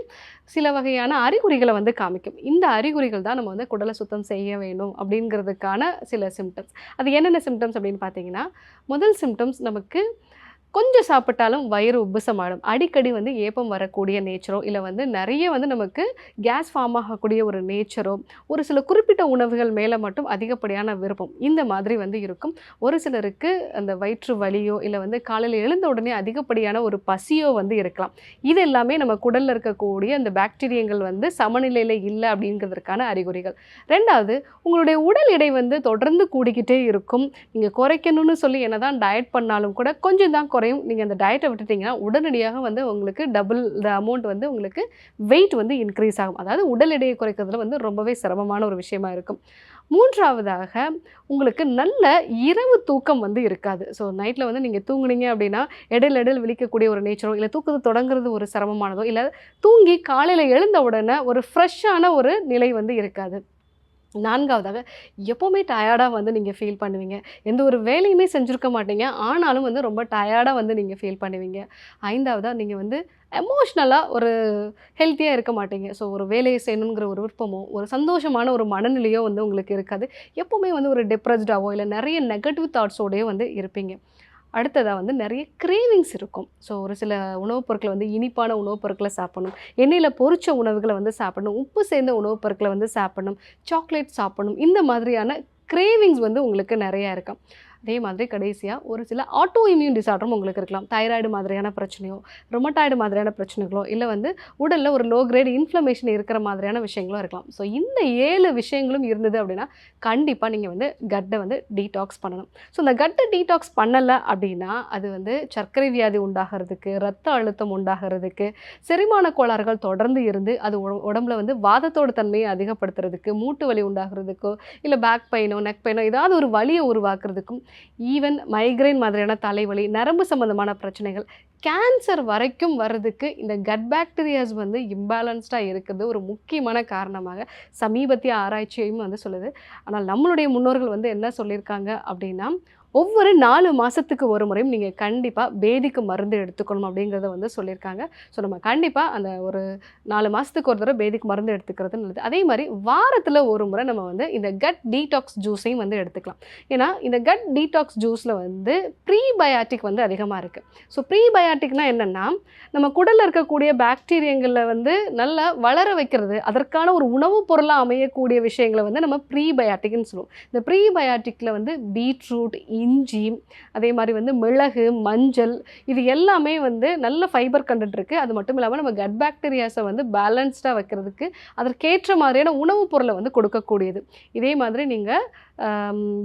S7: சில வகையான அறிகுறிகளை வந்து காமிக்கும். இந்த அறிகுறிகள் தான் நம்ம வந்து குடலை சுத்தம் செய்ய வேணும் அப்படிங்கிறதுக்கான சில சிம்டம்ஸ். அது என்னென்ன சிம்டம்ஸ் அப்படின்னு பார்த்தீங்கன்னா, முதல் சிம்டம்ஸ் நமக்கு கொஞ்சம் சாப்பிட்டாலும் வயிறு உப்புசமாடும், அடிக்கடி வந்து ஏப்பம் வரக்கூடிய நேச்சரோ, இல்லை வந்து நிறைய வந்து நமக்கு கேஸ் ஃபார்ம் ஆகக்கூடிய ஒரு நேச்சரோ, ஒரு சில குறிப்பிட்ட உணவுகள் மேலே மட்டும் அதிகப்படியான விருப்பம், இந்த மாதிரி வந்து இருக்கும். ஒரு சிலருக்கு அந்த வயிற்று வலியோ இல்லை வந்து காலையில் எழுந்த உடனே அதிகப்படியான ஒரு பசியோ வந்து இருக்கலாம். இது எல்லாமே நம்ம குடலில் இருக்கக்கூடிய அந்த பாக்டீரியங்கள் வந்து சமநிலையில் இல்லை அப்படிங்கிறதுக்கான அறிகுறிகள். ரெண்டாவது, உங்களுடைய உடல் எடை வந்து தொடர்ந்து கூடிக்கிட்டே இருக்கும். நீங்கள் குறைக்கணும்னு சொல்லி என்ன தான் டயட் பண்ணாலும் கூட கொஞ்சம் தான் குறையும். நீங்கள் அந்த டயட்டை விட்டுட்டிங்கன்னா உடனடியாக வந்து உங்களுக்கு டபுள் த அமௌண்ட் வந்து உங்களுக்கு வெயிட் வந்து இன்க்ரீஸ் ஆகும். அதாவது உடல் எடையை குறைக்கிறதுல வந்து ரொம்பவே சிரமமான ஒரு விஷயமா இருக்கும். மூன்றாவதாக, உங்களுக்கு நல்ல இரவு தூக்கம் வந்து இருக்காது. ஸோ நைட்டில் வந்து நீங்கள் தூங்குனீங்க அப்படின்னா இடையில விழிக்கக்கூடிய ஒரு நேச்சரோ, இல்லை தூக்கத்தை தொடங்குறது ஒரு சிரமமானதோ, இல்லை தூங்கி காலையில் எழுந்த உடனே ஒரு ஃப்ரெஷ்ஷான ஒரு நிலை வந்து இருக்காது. நான்காவதாக, எப்போவுமே டயர்டாக வந்து நீங்கள் ஃபீல் பண்ணுவீங்க. எந்த ஒரு வேலையுமே செஞ்சுருக்க மாட்டீங்க, ஆனாலும் வந்து ரொம்ப டயர்டாக வந்து நீங்கள் ஃபீல் பண்ணுவீங்க. ஐந்தாவதாக, நீங்கள் வந்து எமோஷ்னலாக ஒரு ஹெல்த்தியாக இருக்க மாட்டீங்க. ஸோ ஒரு வேலையை செய்யணுங்கிற ஒரு விருப்பமோ, ஒரு சந்தோஷமான ஒரு மனநிலையோ வந்து உங்களுக்கு இருக்காது. எப்போவுமே வந்து ஒரு டிப்ரெஸ்டாவோ இல்லை நிறைய நெகட்டிவ் தாட்ஸோடையோ வந்து இருப்பீங்க. அடுத்ததாக வந்து நிறைய கிரேவிங்ஸ் இருக்கும். ஸோ ஒரு சில உணவுப் பொருட்களை வந்து இனிப்பான உணவுப் பொருட்களை சாப்பிடணும், எண்ணெயில் பொரிச்ச உணவுகளை வந்து சாப்பிடணும், உப்பு சேர்ந்த உணவுப் பொருட்களை வந்து சாப்பிடணும், சாக்லேட் சாப்பிடணும், இந்த மாதிரியான கிரேவிங்ஸ் வந்து உங்களுக்கு நிறையா இருக்கும். அதே மாதிரி கடைசியாக ஒரு சில ஆட்டோ இம்யூன் டிசார்டரும் உங்களுக்கு இருக்கலாம். தைராய்டு மாதிரியான பிரச்சனையோ, ரொமட்டாய்டு மாதிரியான பிரச்சனைகளோ, இல்லை வந்து உடலில் ஒரு லோ கிரேட் இன்ஃப்ளமேஷன் இருக்கிற மாதிரியான விஷயங்களும் இருக்கலாம். ஸோ இந்த 7 விஷயங்களும் இருந்தது அப்படின்னா கண்டிப்பாக நீங்கள் வந்து கட்டை வந்து டீடாக்ஸ் பண்ணணும். ஸோ இந்த கட்டை டீடாக்ஸ் பண்ணலை அப்படின்னா அது வந்து சர்க்கரை வியாதி உண்டாகிறதுக்கு, ரத்த அழுத்தம் உண்டாகிறதுக்கு, செரிமான கோளாறுகள் தொடர்ந்து இருந்து அது உடம்புல வந்து வாதத்தோட தன்மையை அதிகப்படுத்துறதுக்கு, மூட்டு வலி உண்டாகிறதுக்கோ, இல்லை பேக் பெயினோ நெக் பெயினோ ஏதாவது ஒரு வலியை உருவாக்குறதுக்கும், ஈவன் மைக்ரைன் மாதிரியான தலைவலி, நரம்பு சம்பந்தமான பிரச்சனைகள், கேன்சர் வரைக்கும் வர்றதுக்கு இந்த கட் பாக்டீரியாஸ் வந்து இம்பேலன்ஸ்டாக இருக்கிறது ஒரு முக்கியமான காரணமாக சமீபத்திய ஆராய்ச்சியையும் வந்து சொல்லுது. ஆனால் நம்மளுடைய முன்னோர்கள் வந்து என்ன சொல்லியிருக்காங்க அப்படின்னா, ஒவ்வொரு 4 மாதத்துக்கு ஒரு முறையும் நீங்கள் கண்டிப்பாக பேதிக்கு மருந்து எடுத்துக்கணும் அப்படிங்கிறத வந்து சொல்லியிருக்காங்க. ஸோ நம்ம கண்டிப்பாக அந்த ஒரு 4 மாதத்துக்கு ஒரு தடவை பேதிக்கு மருந்து எடுத்துக்கிறது நல்லது. அதே மாதிரி வாரத்தில் ஒரு முறை நம்ம வந்து இந்த கட் டீடாக்ஸ் ஜூஸையும் வந்து எடுத்துக்கலாம். ஏன்னா இந்த கட் டீடாக்ஸ் ஜூஸில் வந்து ப்ரீபயாட்டிக் வந்து அதிகமாக இருக்குது. ஸோ ப்ரீபயாட்டிக்னால் என்னென்னா, நம்ம குடலில் இருக்கக்கூடிய பாக்டீரியங்களை வந்து நல்லா வளர வைக்கிறது, அதற்கான ஒரு உணவுப் பொருளாக அமையக்கூடிய விஷயங்களை வந்து நம்ம ப்ரீபயாட்டிக்னு சொல்லுவோம். இந்த ப்ரீபயாட்டிக்கில் வந்து பீட்ரூட், இஞ்சி, அதே மாதிரி வந்து மிளகு, மஞ்சள், இது எல்லாமே வந்து நல்ல ஃபைபர் கண்டென்ட் இருக்குது. அது மட்டும் இல்லாமல் நம்ம கட் பாக்டீரியாஸை வந்து பேலன்ஸ்டாக வைக்கிறதுக்கு அதற்கேற்ற மாதிரியான உணவுப் பொருளை வந்து கொடுக்கக்கூடியது. இதே மாதிரி நீங்கள்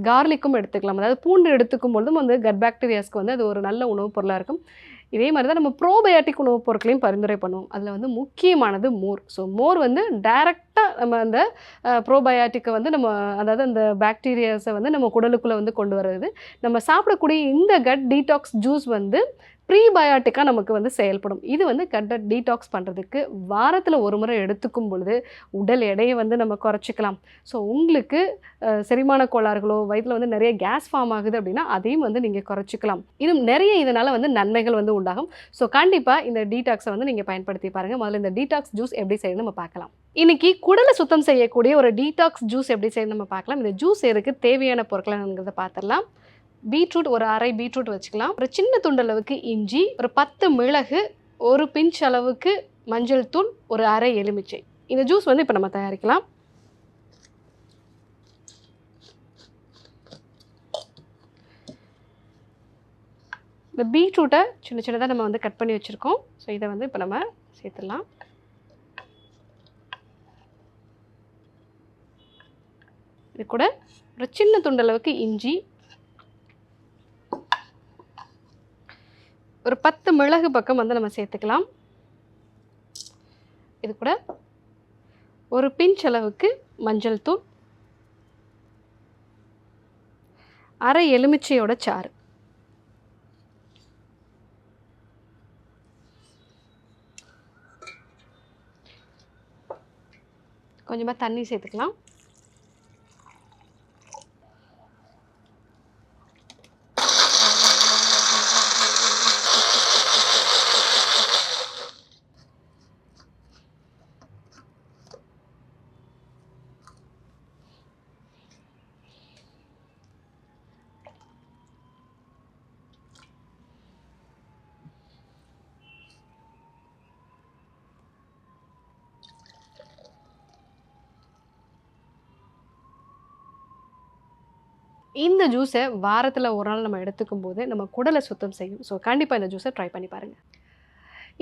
S7: கார்லிக்கும் எடுத்துக்கலாம். அதாவது பூண்டு எடுத்துக்கும் பொழுதும் வந்து கட் பாக்டீரியாஸ்க்கு வந்து அது ஒரு நல்ல உணவுப் பொருளாக இருக்கும். இதே மாதிரி தான் நம்ம ப்ரோபயாட்டிக் உணவுப் பொருட்களையும் பரிந்துரை பண்ணுவோம். அதில் வந்து முக்கியமானது மோர். ஸோ மோர் வந்து டைரெக்டாக நம்ம அந்த ப்ரோபயாட்டிக்கை வந்து நம்ம, அதாவது அந்த பாக்டீரியாஸை வந்து நம்ம குடலுக்குள்ளே வந்து கொண்டு வர்றது. நம்ம சாப்பிடக்கூடிய இந்த கட் டீடாக்ஸ் ஜூஸ் வந்து ப்ரீபயாட்டிக்காக நமக்கு வந்து செயல்படும். இது வந்து கட்டை டீடாக்ஸ் பண்ணுறதுக்கு வாரத்தில் ஒரு முறை எடுத்துக்கும் பொழுது உடல் எடையை வந்து நம்ம குறைச்சிக்கலாம். ஸோ உங்களுக்கு செரிமான கோளாறுகளோ, வயிற்றில் வந்து நிறைய கேஸ் ஃபார்ம் ஆகுது அப்படின்னா அதையும் வந்து நீங்கள் குறைச்சிக்கலாம். இன்னும் நிறைய இதனால் வந்து நன்மைகள் வந்து உண்டாகும். ஸோ கண்டிப்பாக இந்த டீடாக்ஸை வந்து நீங்கள் பயன்படுத்தி பாருங்கள். முதல்ல இந்த டீடாக்ஸ் ஜூஸ் எப்படி செய்யணும் நம்ம பார்க்கலாம். இன்றைக்கி குடலை சுத்தம் செய்யக்கூடிய ஒரு டீடாக்ஸ் ஜூஸ் எப்படி செய்யணும் நம்ம பார்க்கலாம். இந்த ஜூஸ் எதுக்கு தேவையான பொருட்கள்ங்கிறத பார்த்துடலாம். பீட்ரூட் ஒரு அரை பீட்ரூட் வச்சுக்கலாம். ஒரு சின்ன துண்டளவுக்கு இஞ்சி, ஒரு 10 மிளகு, ஒரு பிஞ்ச் அளவுக்கு மஞ்சள் தூள், ஒரு அரை எலுமிச்சை. இந்த ஜூஸ் வந்து இப்போ நம்ம தயாரிக்கலாம். இந்த பீட்ரூட்டை சின்ன சின்னதாக நம்ம வந்து கட் பண்ணி வச்சுருக்கோம். ஸோ இதை வந்து இப்போ நம்ம சேர்த்துடலாம். இது கூட ஒரு சின்ன துண்டளவுக்கு இஞ்சி, ஒரு 10 மிளகு பக்கம் வந்து நம்ம சேர்த்துக்கலாம். இது கூட ஒரு பிஞ்ச் அளவுக்கு மஞ்சள் தூள், அரை எலுமிச்சையோட சாறு, கொஞ்சமாக தண்ணி சேர்த்துக்கலாம். இந்த ஜூஸை வாரத்தில் ஒரு நாள் நம்ம எடுத்துக்கும் போது நம்ம குடலை சுத்தம் செய்யும். ஸோ கண்டிப்பாக இந்த ஜூஸை ட்ரை பண்ணி பாருங்கள்.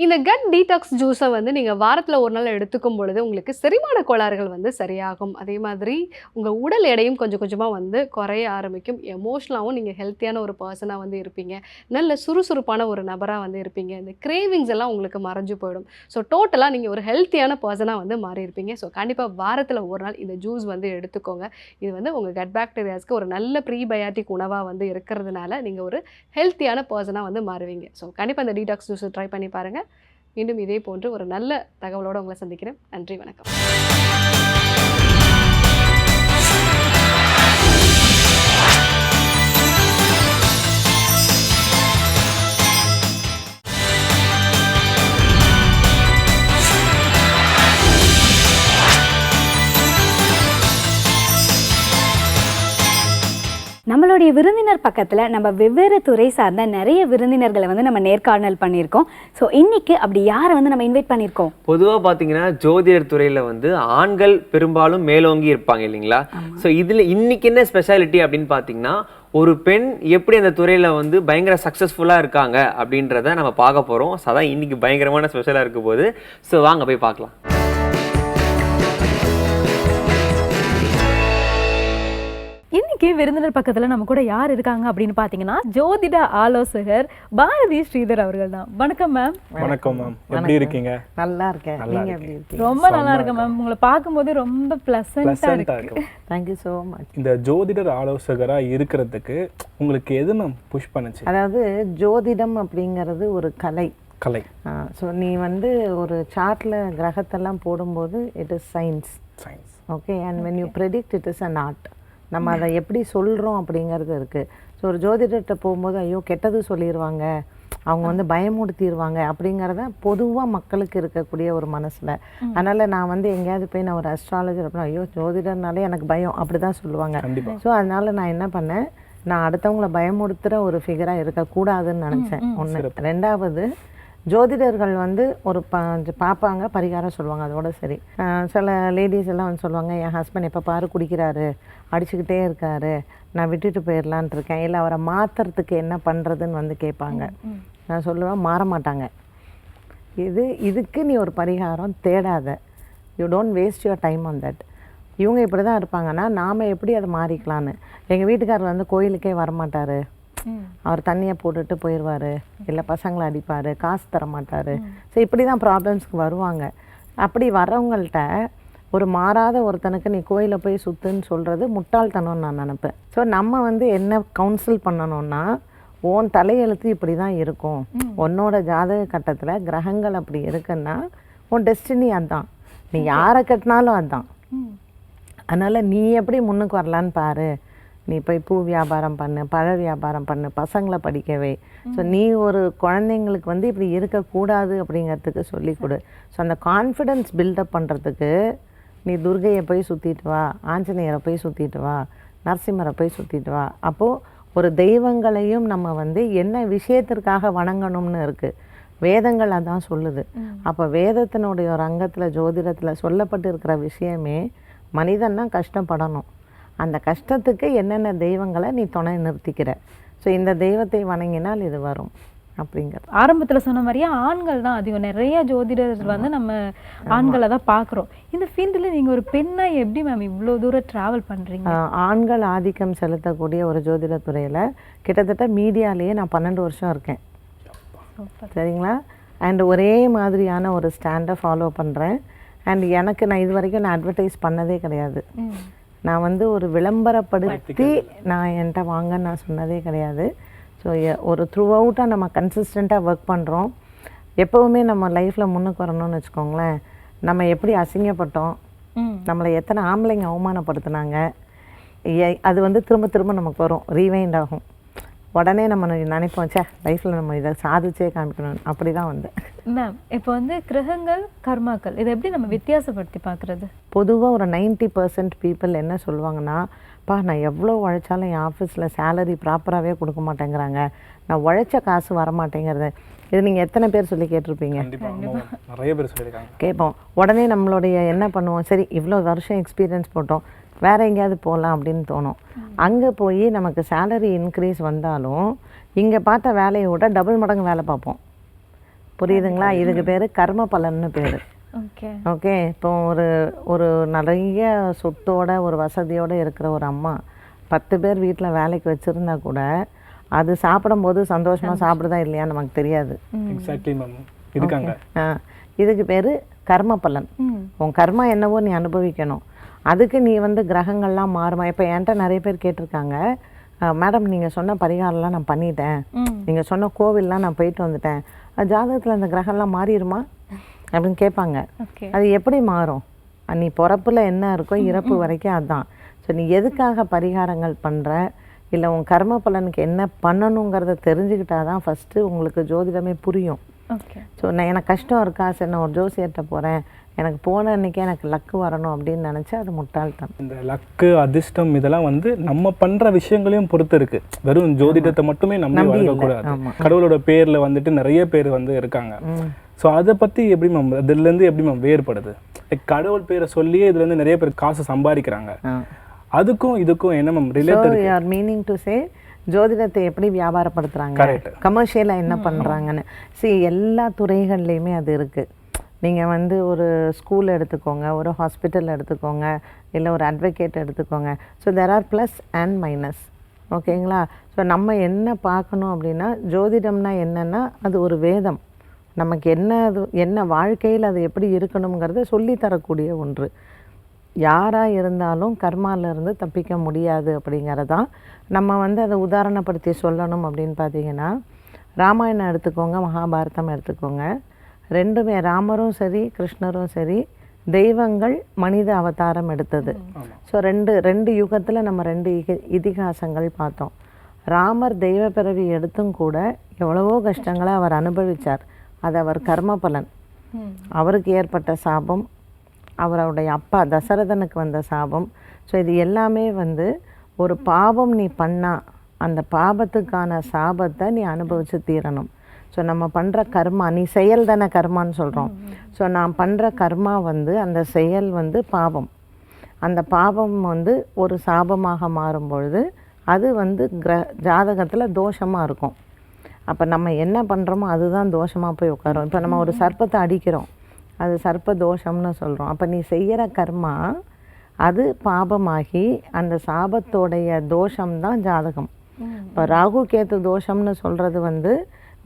S7: இந்த கட் டீடாக்ஸ் ஜூஸை வந்து நீங்கள் வாரத்தில் ஒரு நாள் எடுத்துக்கும் பொழுது உங்களுக்கு செரிமான கோளாறுகள் வந்து சரியாகும். அதே மாதிரி உங்கள் உடல் எடையும் கொஞ்சம் கொஞ்சமாக வந்து குறைய ஆரம்பிக்கும். எமோஷ்னலாகவும் நீங்கள் ஹெல்த்தியான ஒரு பர்சனாக வந்து இருப்பீங்க. நல்ல சுறுசுறுப்பான ஒரு நபராக வந்து இருப்பீங்க. இந்த கிரேவிங்ஸ் எல்லாம் உங்களுக்கு மறைஞ்சு போயிடும். ஸோ டோட்டலாக நீங்கள் ஒரு ஹெல்த்தியான பர்சனாக வந்து மாறி இருப்பீங்க. ஸோ கண்டிப்பாக வாரத்தில் ஒரு நாள் இந்த ஜூஸ் வந்து எடுத்துக்கோங்க. இது வந்து உங்கள் கட் பாக்டீரியாஸ்க்கு ஒரு நல்ல ப்ரீபயாட்டிக் உணவாக வந்து இருக்கிறதுனால நீங்கள் ஒரு ஹெல்த்தியான பர்சனாக வந்து மாறுவீங்க. ஸோ கண்டிப்பாக இந்த டீடாக்ஸ் ஜூஸ் ட்ரை பண்ணி பாருங்கள். மீண்டும் இதே போன்று ஒரு நல்ல தகவலோடு உங்களை சந்திக்கிறேன். நன்றி, வணக்கம்.
S1: நம்மளுடைய விருந்தினர் பக்கத்தில் நம்ம வெவ்வேறு துறை சார்ந்த நிறைய விருந்தினர்களை வந்து நம்ம நேர்காணல் பண்ணியிருக்கோம். ஸோ இன்னைக்கு அப்படி யாரை வந்து நம்ம இன்வைட் பண்ணியிருக்கோம்?
S2: பொதுவாக பார்த்தீங்கன்னா ஜோதிடர் துறையில் வந்து ஆண்கள் பெரும்பாலும் மேலோங்கி இருப்பாங்க இல்லைங்களா? ஸோ இதில் இன்னைக்கு என்ன ஸ்பெஷாலிட்டி அப்படின்னு பார்த்தீங்கன்னா, ஒரு பெண் எப்படி அந்த துறையில் வந்து பயங்கர சக்ஸஸ்ஃபுல்லாக இருக்காங்க அப்படின்றத நம்ம பார்க்க போகிறோம். ஸோ அதான் இன்னைக்கு பயங்கரமான ஸ்பெஷலாக இருக்க போது. ஸோ வாங்க போய் பார்க்கலாம்.
S8: இன்னைக்கு விருந்தினர் பக்கத்துல நம்ம கூட யார் இருக்காங்க அப்படின்னு பாத்தீங்கன்னா, ஜோதிட ஆலோசகர் பாரதி ஸ்ரீதர் அவர்கள் தான். வணக்கம் மேம்.
S9: வணக்கம் மேம், எப்படி இருக்கீங்க?
S10: நல்லா இருக்கேன். நீங்க எப்படி இருக்கீங்க?
S8: ரொம்ப நல்லா இருக்கேன் மேம். உங்களை பார்க்கும்போது ரொம்ப பிளசண்டா இருக்கு.
S10: Thank you so much.
S9: இந்த ஜோதிடர் ஆலோசகரா இருக்கிறதுக்கு உங்களுக்கு எது மேம் புஷ் பண்ணுச்சு?
S10: அதாவது ஜோதிடம் அப்படிங்கிறது ஒரு கலை. ஸோ நீ வந்து ஒரு சார்ட்ல கிரகத்தெல்லாம் போடும்போது it is science. Okay, and when you predict it is an art. நம்ம அதை எப்படி சொல்கிறோம் அப்படிங்கிறது இருக்குது. ஸோ ஒரு ஜோதிடர்கிட்ட போகும்போது ஐயோ கெட்டது சொல்லிடுவாங்க, அவங்க வந்து பயமுடுத்திடுவாங்க அப்படிங்கிறத பொதுவாக மக்களுக்கு இருக்கக்கூடிய ஒரு மனசில். அதனால் நான் வந்து எங்கேயாவது போய் நான் ஒரு அஸ்ட்ராலஜர் அப்படின்னா ஐயோ ஜோதிடர்னாலே எனக்கு பயம் அப்படி தான் சொல்லுவாங்க. ஸோ அதனால் நான் என்ன பண்ணேன், நான் அடுத்தவங்கள பயமுடுத்துகிற ஒரு ஃபிகராக இருக்கக்கூடாதுன்னு நினச்சேன். ஒன்று. ரெண்டாவது, ஜோதிடர்கள் வந்து ஒரு பார்ப்பாங்க, பரிகாரம் சொல்லுவாங்க, அதோட சரி. சில லேடிஸ் எல்லாம் வந்து சொல்லுவாங்க, என் ஹஸ்பண்ட் எப்போ பாரு குடிக்கிறாரு, அடிச்சுக்கிட்டே இருக்காரு, நான் விட்டுட்டு போயிடலான் இருக்கேன், இல்லை அவரை மாற்றுறதுக்கு என்ன பண்ணுறதுன்னு வந்து கேட்பாங்க. நான் சொல்லுவேன், மாற மாட்டாங்க. இதுக்கு நீ ஒரு பரிகாரம் தேடாத. You don't waste your time on that. இவங்க இப்படி தான் இருப்பாங்கன்னா நாம் எப்படி அதை மாறிக்கலான்னு. எங்கள் வீட்டுக்காரர் வந்து கோயிலுக்கே வரமாட்டார், அவர் தண்ணியை போட்டுட்டு போயிடுவார், இல்லை பசங்களை அடிப்பார், காசு தர மாட்டார். ஸோ இப்படி தான் ப்ராப்ளம்ஸ்க்கு வருவாங்க. அப்படி வர்றவங்கள்ட்ட ஒரு மாறாத ஒருத்தனுக்கு நீ கோயிலில் போய் சுற்றுன்னு சொல்கிறது முட்டாள்தனம்னு நான் நினப்பேன். ஸோ நம்ம வந்து என்ன கவுன்சில் பண்ணணும்னா, உன் தலையெழுத்து இப்படி தான் இருக்கும், உன்னோட ஜாதக கட்டத்தில் கிரகங்கள் அப்படி இருக்குன்னா உன் டெஸ்டினி அதுதான், நீ யாரை கட்டினாலும் அதுதான். அதனால் நீ எப்படி முன்னுக்கு வரலான்னு பாரு. நீ போய் பூ வியாபாரம் பண்ணு, பழ வியாபாரம் பண்ணு, பசங்களை படிக்கவே. ஸோ நீ ஒரு குழந்தைங்களுக்கு வந்து இப்படி இருக்கக்கூடாது அப்படிங்கிறதுக்கு சொல்லிக் கொடு. ஸோ அந்த கான்ஃபிடென்ஸ் பில்டப் பண்ணுறதுக்கு நீ துர்கையை போய் சுற்றிட்டு வா, ஆஞ்சநேயரை போய் சுற்றிட்டு வா, நரசிம்மரை போய் சுற்றிட்டு வா. அப்போது ஒரு தெய்வங்களையும் நம்ம வந்து என்ன விஷயத்திற்காக வணங்கணும்னு இருக்குது. வேதங்கள் அதான் சொல்லுது. அப்போ வேதத்தினுடைய ஒரு அங்கத்தில் ஜோதிடத்தில் சொல்லப்பட்டு இருக்கிற விஷயமே மனிதன்னா கஷ்டப்படணும். அந்த கஷ்டத்துக்கு என்னென்ன தெய்வங்களை நீ துணை நிறுத்திக்கிற. ஸோ இந்த தெய்வத்தை வணங்கினால் இது வரும் அப்படிங்கிறது.
S8: ஆரம்பத்தில் சொன்ன மாதிரியே ஆண்கள் தான் அதிகம். நிறைய ஜோதிடர்கள் வந்து நம்ம ஆண்களை தான் பார்க்குறோம். இந்த ஃபீல்டில் நீங்கள் ஒரு பெண்ணாக எப்படி மேம் இவ்வளோ தூரம் ட்ராவல் பண்ணுறீங்க?
S10: ஆண்கள் ஆதிக்கம் செலுத்தக்கூடிய ஒரு ஜோதிடத்துறையில் கிட்டத்தட்ட மீடியாலேயே நான் 12 வருஷம் இருக்கேன். சரிங்களா? அண்ட் ஒரே மாதிரியான ஒரு ஸ்டாண்டை ஃபாலோ பண்ணுறேன். அண்ட் எனக்கு நான் இது வரைக்கும் நான் அட்வர்டைஸ் பண்ணதே கிடையாது. நான் வந்து ஒரு விளம்பரப்படுத்தி நான் என்கிட்ட வாங்கன்னு நான் சொன்னதே கிடையாது. ஸோ ஒரு த்ரூ அவுட்டாக நம்ம கன்சிஸ்டண்ட்டாக ஒர்க் பண்ணுறோம். எப்போவுமே நம்ம லைஃப்பில் முன்னுக்கு வரணும்னு வச்சுக்கோங்களேன். நம்ம எப்படி அசிங்கப்பட்டோம், நம்மளை எத்தனை ஆம்பளைங்க அவமானப்படுத்தினாங்க, அது வந்து திரும்ப திரும்ப நமக்கு வரும், ரீவைண்ட் ஆகும். உடனே நம்ம நினைப்போம், சே லைஃப்பில் நம்ம இதை சாதிச்சே காமிக்கணும். அப்படி தான் வந்து
S8: மேம் இப்போ வந்து கிரகங்கள் கர்மாக்கள் இதை எப்படி நம்ம வித்தியாசப்படுத்தி பார்க்குறது?
S10: பொதுவாக ஒரு 90% பீப்புள் என்ன சொல்லுவாங்கன்னா, நான் எவ்வளோ உழைச்சாலும் என் ஆஃபீஸில் சேலரி ப்ராப்பராகவே கொடுக்க மாட்டேங்கிறாங்க, நான் உழைச்ச காசு வரமாட்டேங்கிறது. இது நீங்கள் எத்தனை பேர் சொல்லி கேட்டிருப்பீங்க?
S9: நிறைய பேர் சொல்லியிருக்காங்க.
S10: கேட்போம். உடனே நம்மளுடைய என்ன பண்ணுவோம், சரி இவ்வளோ வருஷம் எக்ஸ்பீரியன்ஸ் போட்டோம், வேறு எங்கேயாவது போகலாம் அப்படின்னு தோணும். அங்கே போய் நமக்கு சேலரி இன்க்ரீஸ் வந்தாலும் இங்கே பார்த்த வேலையை விட டபுள் மடங்கு வேலை பார்ப்போம். புரியுதுங்களா? இதுக்கு பேர் கர்ம பலன்னு பேர். ஓகே. இப்போ ஒரு நிறைய சொத்தோட ஒரு வசதியோடு இருக்கிற ஒரு அம்மா 10 பேர் வீட்டில் வேலைக்கு வச்சுருந்தா கூட அது சாப்பிடும்போது சந்தோஷமாக சாப்பிடுதா இல்லையா நமக்கு தெரியாது. இதுக்கு பேர் கர்ம பலன். உன் கர்மா என்னவோ நீ அனுபவிக்கணும். அதுக்கு நீ வந்து கிரகங்கள்லாம் மாறுமா. இப்போ என்கிட்ட நிறைய பேர் கேட்டிருக்காங்க, மேடம் நீங்கள் சொன்ன பரிகாரம்லாம் நான் பண்ணிட்டேன், நீங்கள் சொன்ன கோவில்லாம் நான் போயிட்டு வந்துட்டேன், ஜாதகத்தில் அந்த கிரகம்லாம் மாறிடுமா அப்படின்னு கேட்பாங்க. அது எப்படி மாறும்? நீ பிறப்பில் என்ன இருக்கோ இறப்பு வரைக்கும் அதுதான். ஸோ நீ எதுக்காக பரிகாரங்கள் பண்ணுற, இல்லை உன் கர்ம பலனுக்கு என்ன பண்ணணுங்கிறத தெரிஞ்சுக்கிட்டா தான் ஃபஸ்ட்டு உங்களுக்கு ஜோதிடமே புரியும். ஸோ எனக்கு கஷ்டம் இருக்கா, சரி நான் ஒரு ஜோசியர்கிட்ட போகிறேன், எனக்கு போன அன்றைக்கே எனக்கு லக்கு வரணும் அப்படின்னு நினச்சா அது முட்டாள்தான்.
S9: இந்த லக்கு அதிர்ஷ்டம் இதெல்லாம் வந்து நம்ம பண்ணுற விஷயங்களையும் பொறுத்து இருக்குது. வெறும் ஜோதிடத்தை மட்டுமே நம்பி வளர்க்கக்கூடாது. கடவுளோட பேரில் வந்துட்டு நிறைய பேர் வந்து இருக்காங்க. ஸோ அதை பற்றி எப்படி மேம், இதுலேருந்து எப்படி மேம் வேறுபடுது? கடவுள் பேரை சொல்லியே இதுலேருந்து நிறைய பேர் காசு சம்பாதிக்கிறாங்க. அதுக்கும் இதுக்கும் என்ன ma'am related?
S10: You are meaning to say ஜோதிடத்தை எப்படி வியாபாரப்படுத்துகிறாங்க, கமர்ஷியலாக என்ன பண்ணுறாங்கன்னு. எல்லா துறைகள்லேயுமே அது இருக்குது. நீங்கள் வந்து ஒரு ஸ்கூல் எடுத்துக்கோங்க, ஒரு ஹாஸ்பிட்டல் எடுத்துக்கோங்க, இல்லை ஒரு அட்வொகேட் எடுத்துக்கோங்க. So there are plus and minus. ஓகேங்களா? ஸோ நம்ம என்ன பார்க்கணும் அப்படின்னா, ஜோதிடம்னா என்னென்னா அது ஒரு வேதம். நமக்கு என்ன வாழ்க்கையில் அது எப்படி இருக்கணுங்கிறத சொல்லித்தரக்கூடிய ஒன்று. யாராக இருந்தாலும் கர்மாவிலேருந்து தப்பிக்க முடியாது அப்படிங்கிறதான் நம்ம வந்து அதை உதாரணப்படுத்தி சொல்லணும். அப்படின்னு பார்த்தீங்கன்னா, ராமாயணம் எடுத்துக்கோங்க, மகாபாரதம் எடுத்துக்கோங்க. ரெண்டுமே ராமரும் சரி கிருஷ்ணரும் சரி தெய்வங்கள் மனித அவதாரம் எடுத்தது. ஸோ ரெண்டு யுகத்தில் நம்ம 2 இதிகாசங்கள் பார்த்தோம். ராமர் தெய்வ பிறவி எடுத்தும் கூட எவ்வளவோ கஷ்டங்களை அவர் அனுபவித்தார். அது அவர் கர்ம பலன். அவருக்கு ஏற்பட்ட சாபம், அவருடைய அப்பா தசரதனுக்கு வந்த சாபம். ஸோ இது எல்லாமே வந்து ஒரு பாவம் நீ பண்ணால் அந்த பாபத்துக்கான சாபத்தை நீ அனுபவித்து தீரணும். ஸோ நம்ம பண்ணுற கர்மா, நீ செயல் தானே கர்மான்னு சொல்கிறோம். ஸோ நான் பண்ணுற கர்மா வந்து அந்த செயல் வந்து பாவம். அந்த பாவம் வந்து ஒரு சாபமாக மாறும்பொழுது அது வந்து ஜாதகத்தில் தோஷமாக இருக்கும். அப்போ நம்ம என்ன பண்ணுறோமோ அதுதான் தோஷமாக போய் உட்காரும். இப்போ நம்ம ஒரு சர்ப்பத்தை அடிக்கிறோம், அது சர்ப்ப தோஷம்னு சொல்கிறோம். அப்போ நீ செய்கிற கர்மா அது பாபமாகி அந்த சாபத்தோடைய தோஷம்தான் ஜாதகம். இப்போ ராகு கேத்து தோஷம்னு சொல்கிறது வந்து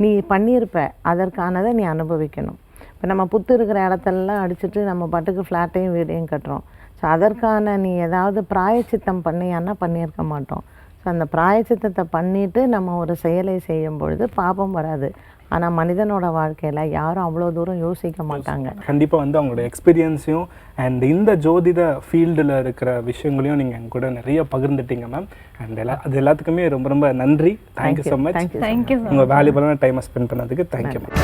S10: நீ பண்ணியிருப்ப, அதற்கானதை நீ அனுபவிக்கணும். இப்போ நம்ம புத்து இருக்கிற இடத்தெல்லாம் அடிச்சுட்டு நம்ம பாட்டுக்கு ஃப்ளாட்டையும் வீடையும் கட்டுறோம். ஸோ அதற்கான நீ ஏதாவது பிராயச்சித்தம் பண்ணியான்னா பண்ணியிருக்க மாட்டோம். ஸோ அந்த பிராயச்சித்தத்தை பண்ணிவிட்டு நம்ம ஒரு செயலை செய்யும் பொழுது பாபம் வராது. ஆனால் மனிதனோட வாழ்க்கையில் யாரும் அவ்வளோ தூரம் யோசிக்க மாட்டாங்க.
S9: கண்டிப்பாக வந்து அவங்களோட எக்ஸ்பீரியன்ஸையும் அண்ட் இந்த ஜோதிட ஃபீல்டில் இருக்கிற விஷயங்களையும் நீங்கள் எங்க கூட நிறைய பகிர்ந்துட்டீங்க மேம். அண்ட் அது எல்லாத்துக்குமே ரொம்ப ரொம்ப நன்றி. Thank you so much.
S8: தேங்க்யூ.
S9: உங்கள் வேல்யூபலான டைமை ஸ்பெண்ட் பண்ணதுக்கு தேங்க்யூ மேம்.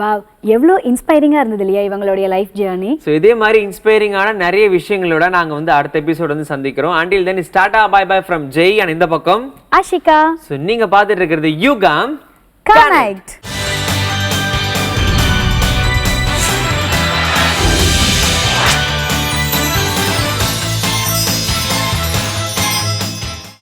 S1: வாவ், எவ்வளோ இன்ஸ்பைரிங்காக இருந்தது இல்லையா இவங்களுடைய லைஃப் ஜேர்னி.
S2: ஸோ இதே மாதிரி இன்ஸ்பைரிங்கான நிறைய விஷயங்களோட நாங்கள் வந்து அடுத்த எபிசோட் வந்து சந்திக்கிறோம். Until then start bye bye from Jai and இந்த பக்கம்
S1: ஆஷிகா.
S2: ஸோ நீங்கள் பார்த்துட்டு இருக்கிறது யூகம்
S1: கனெக்ட்.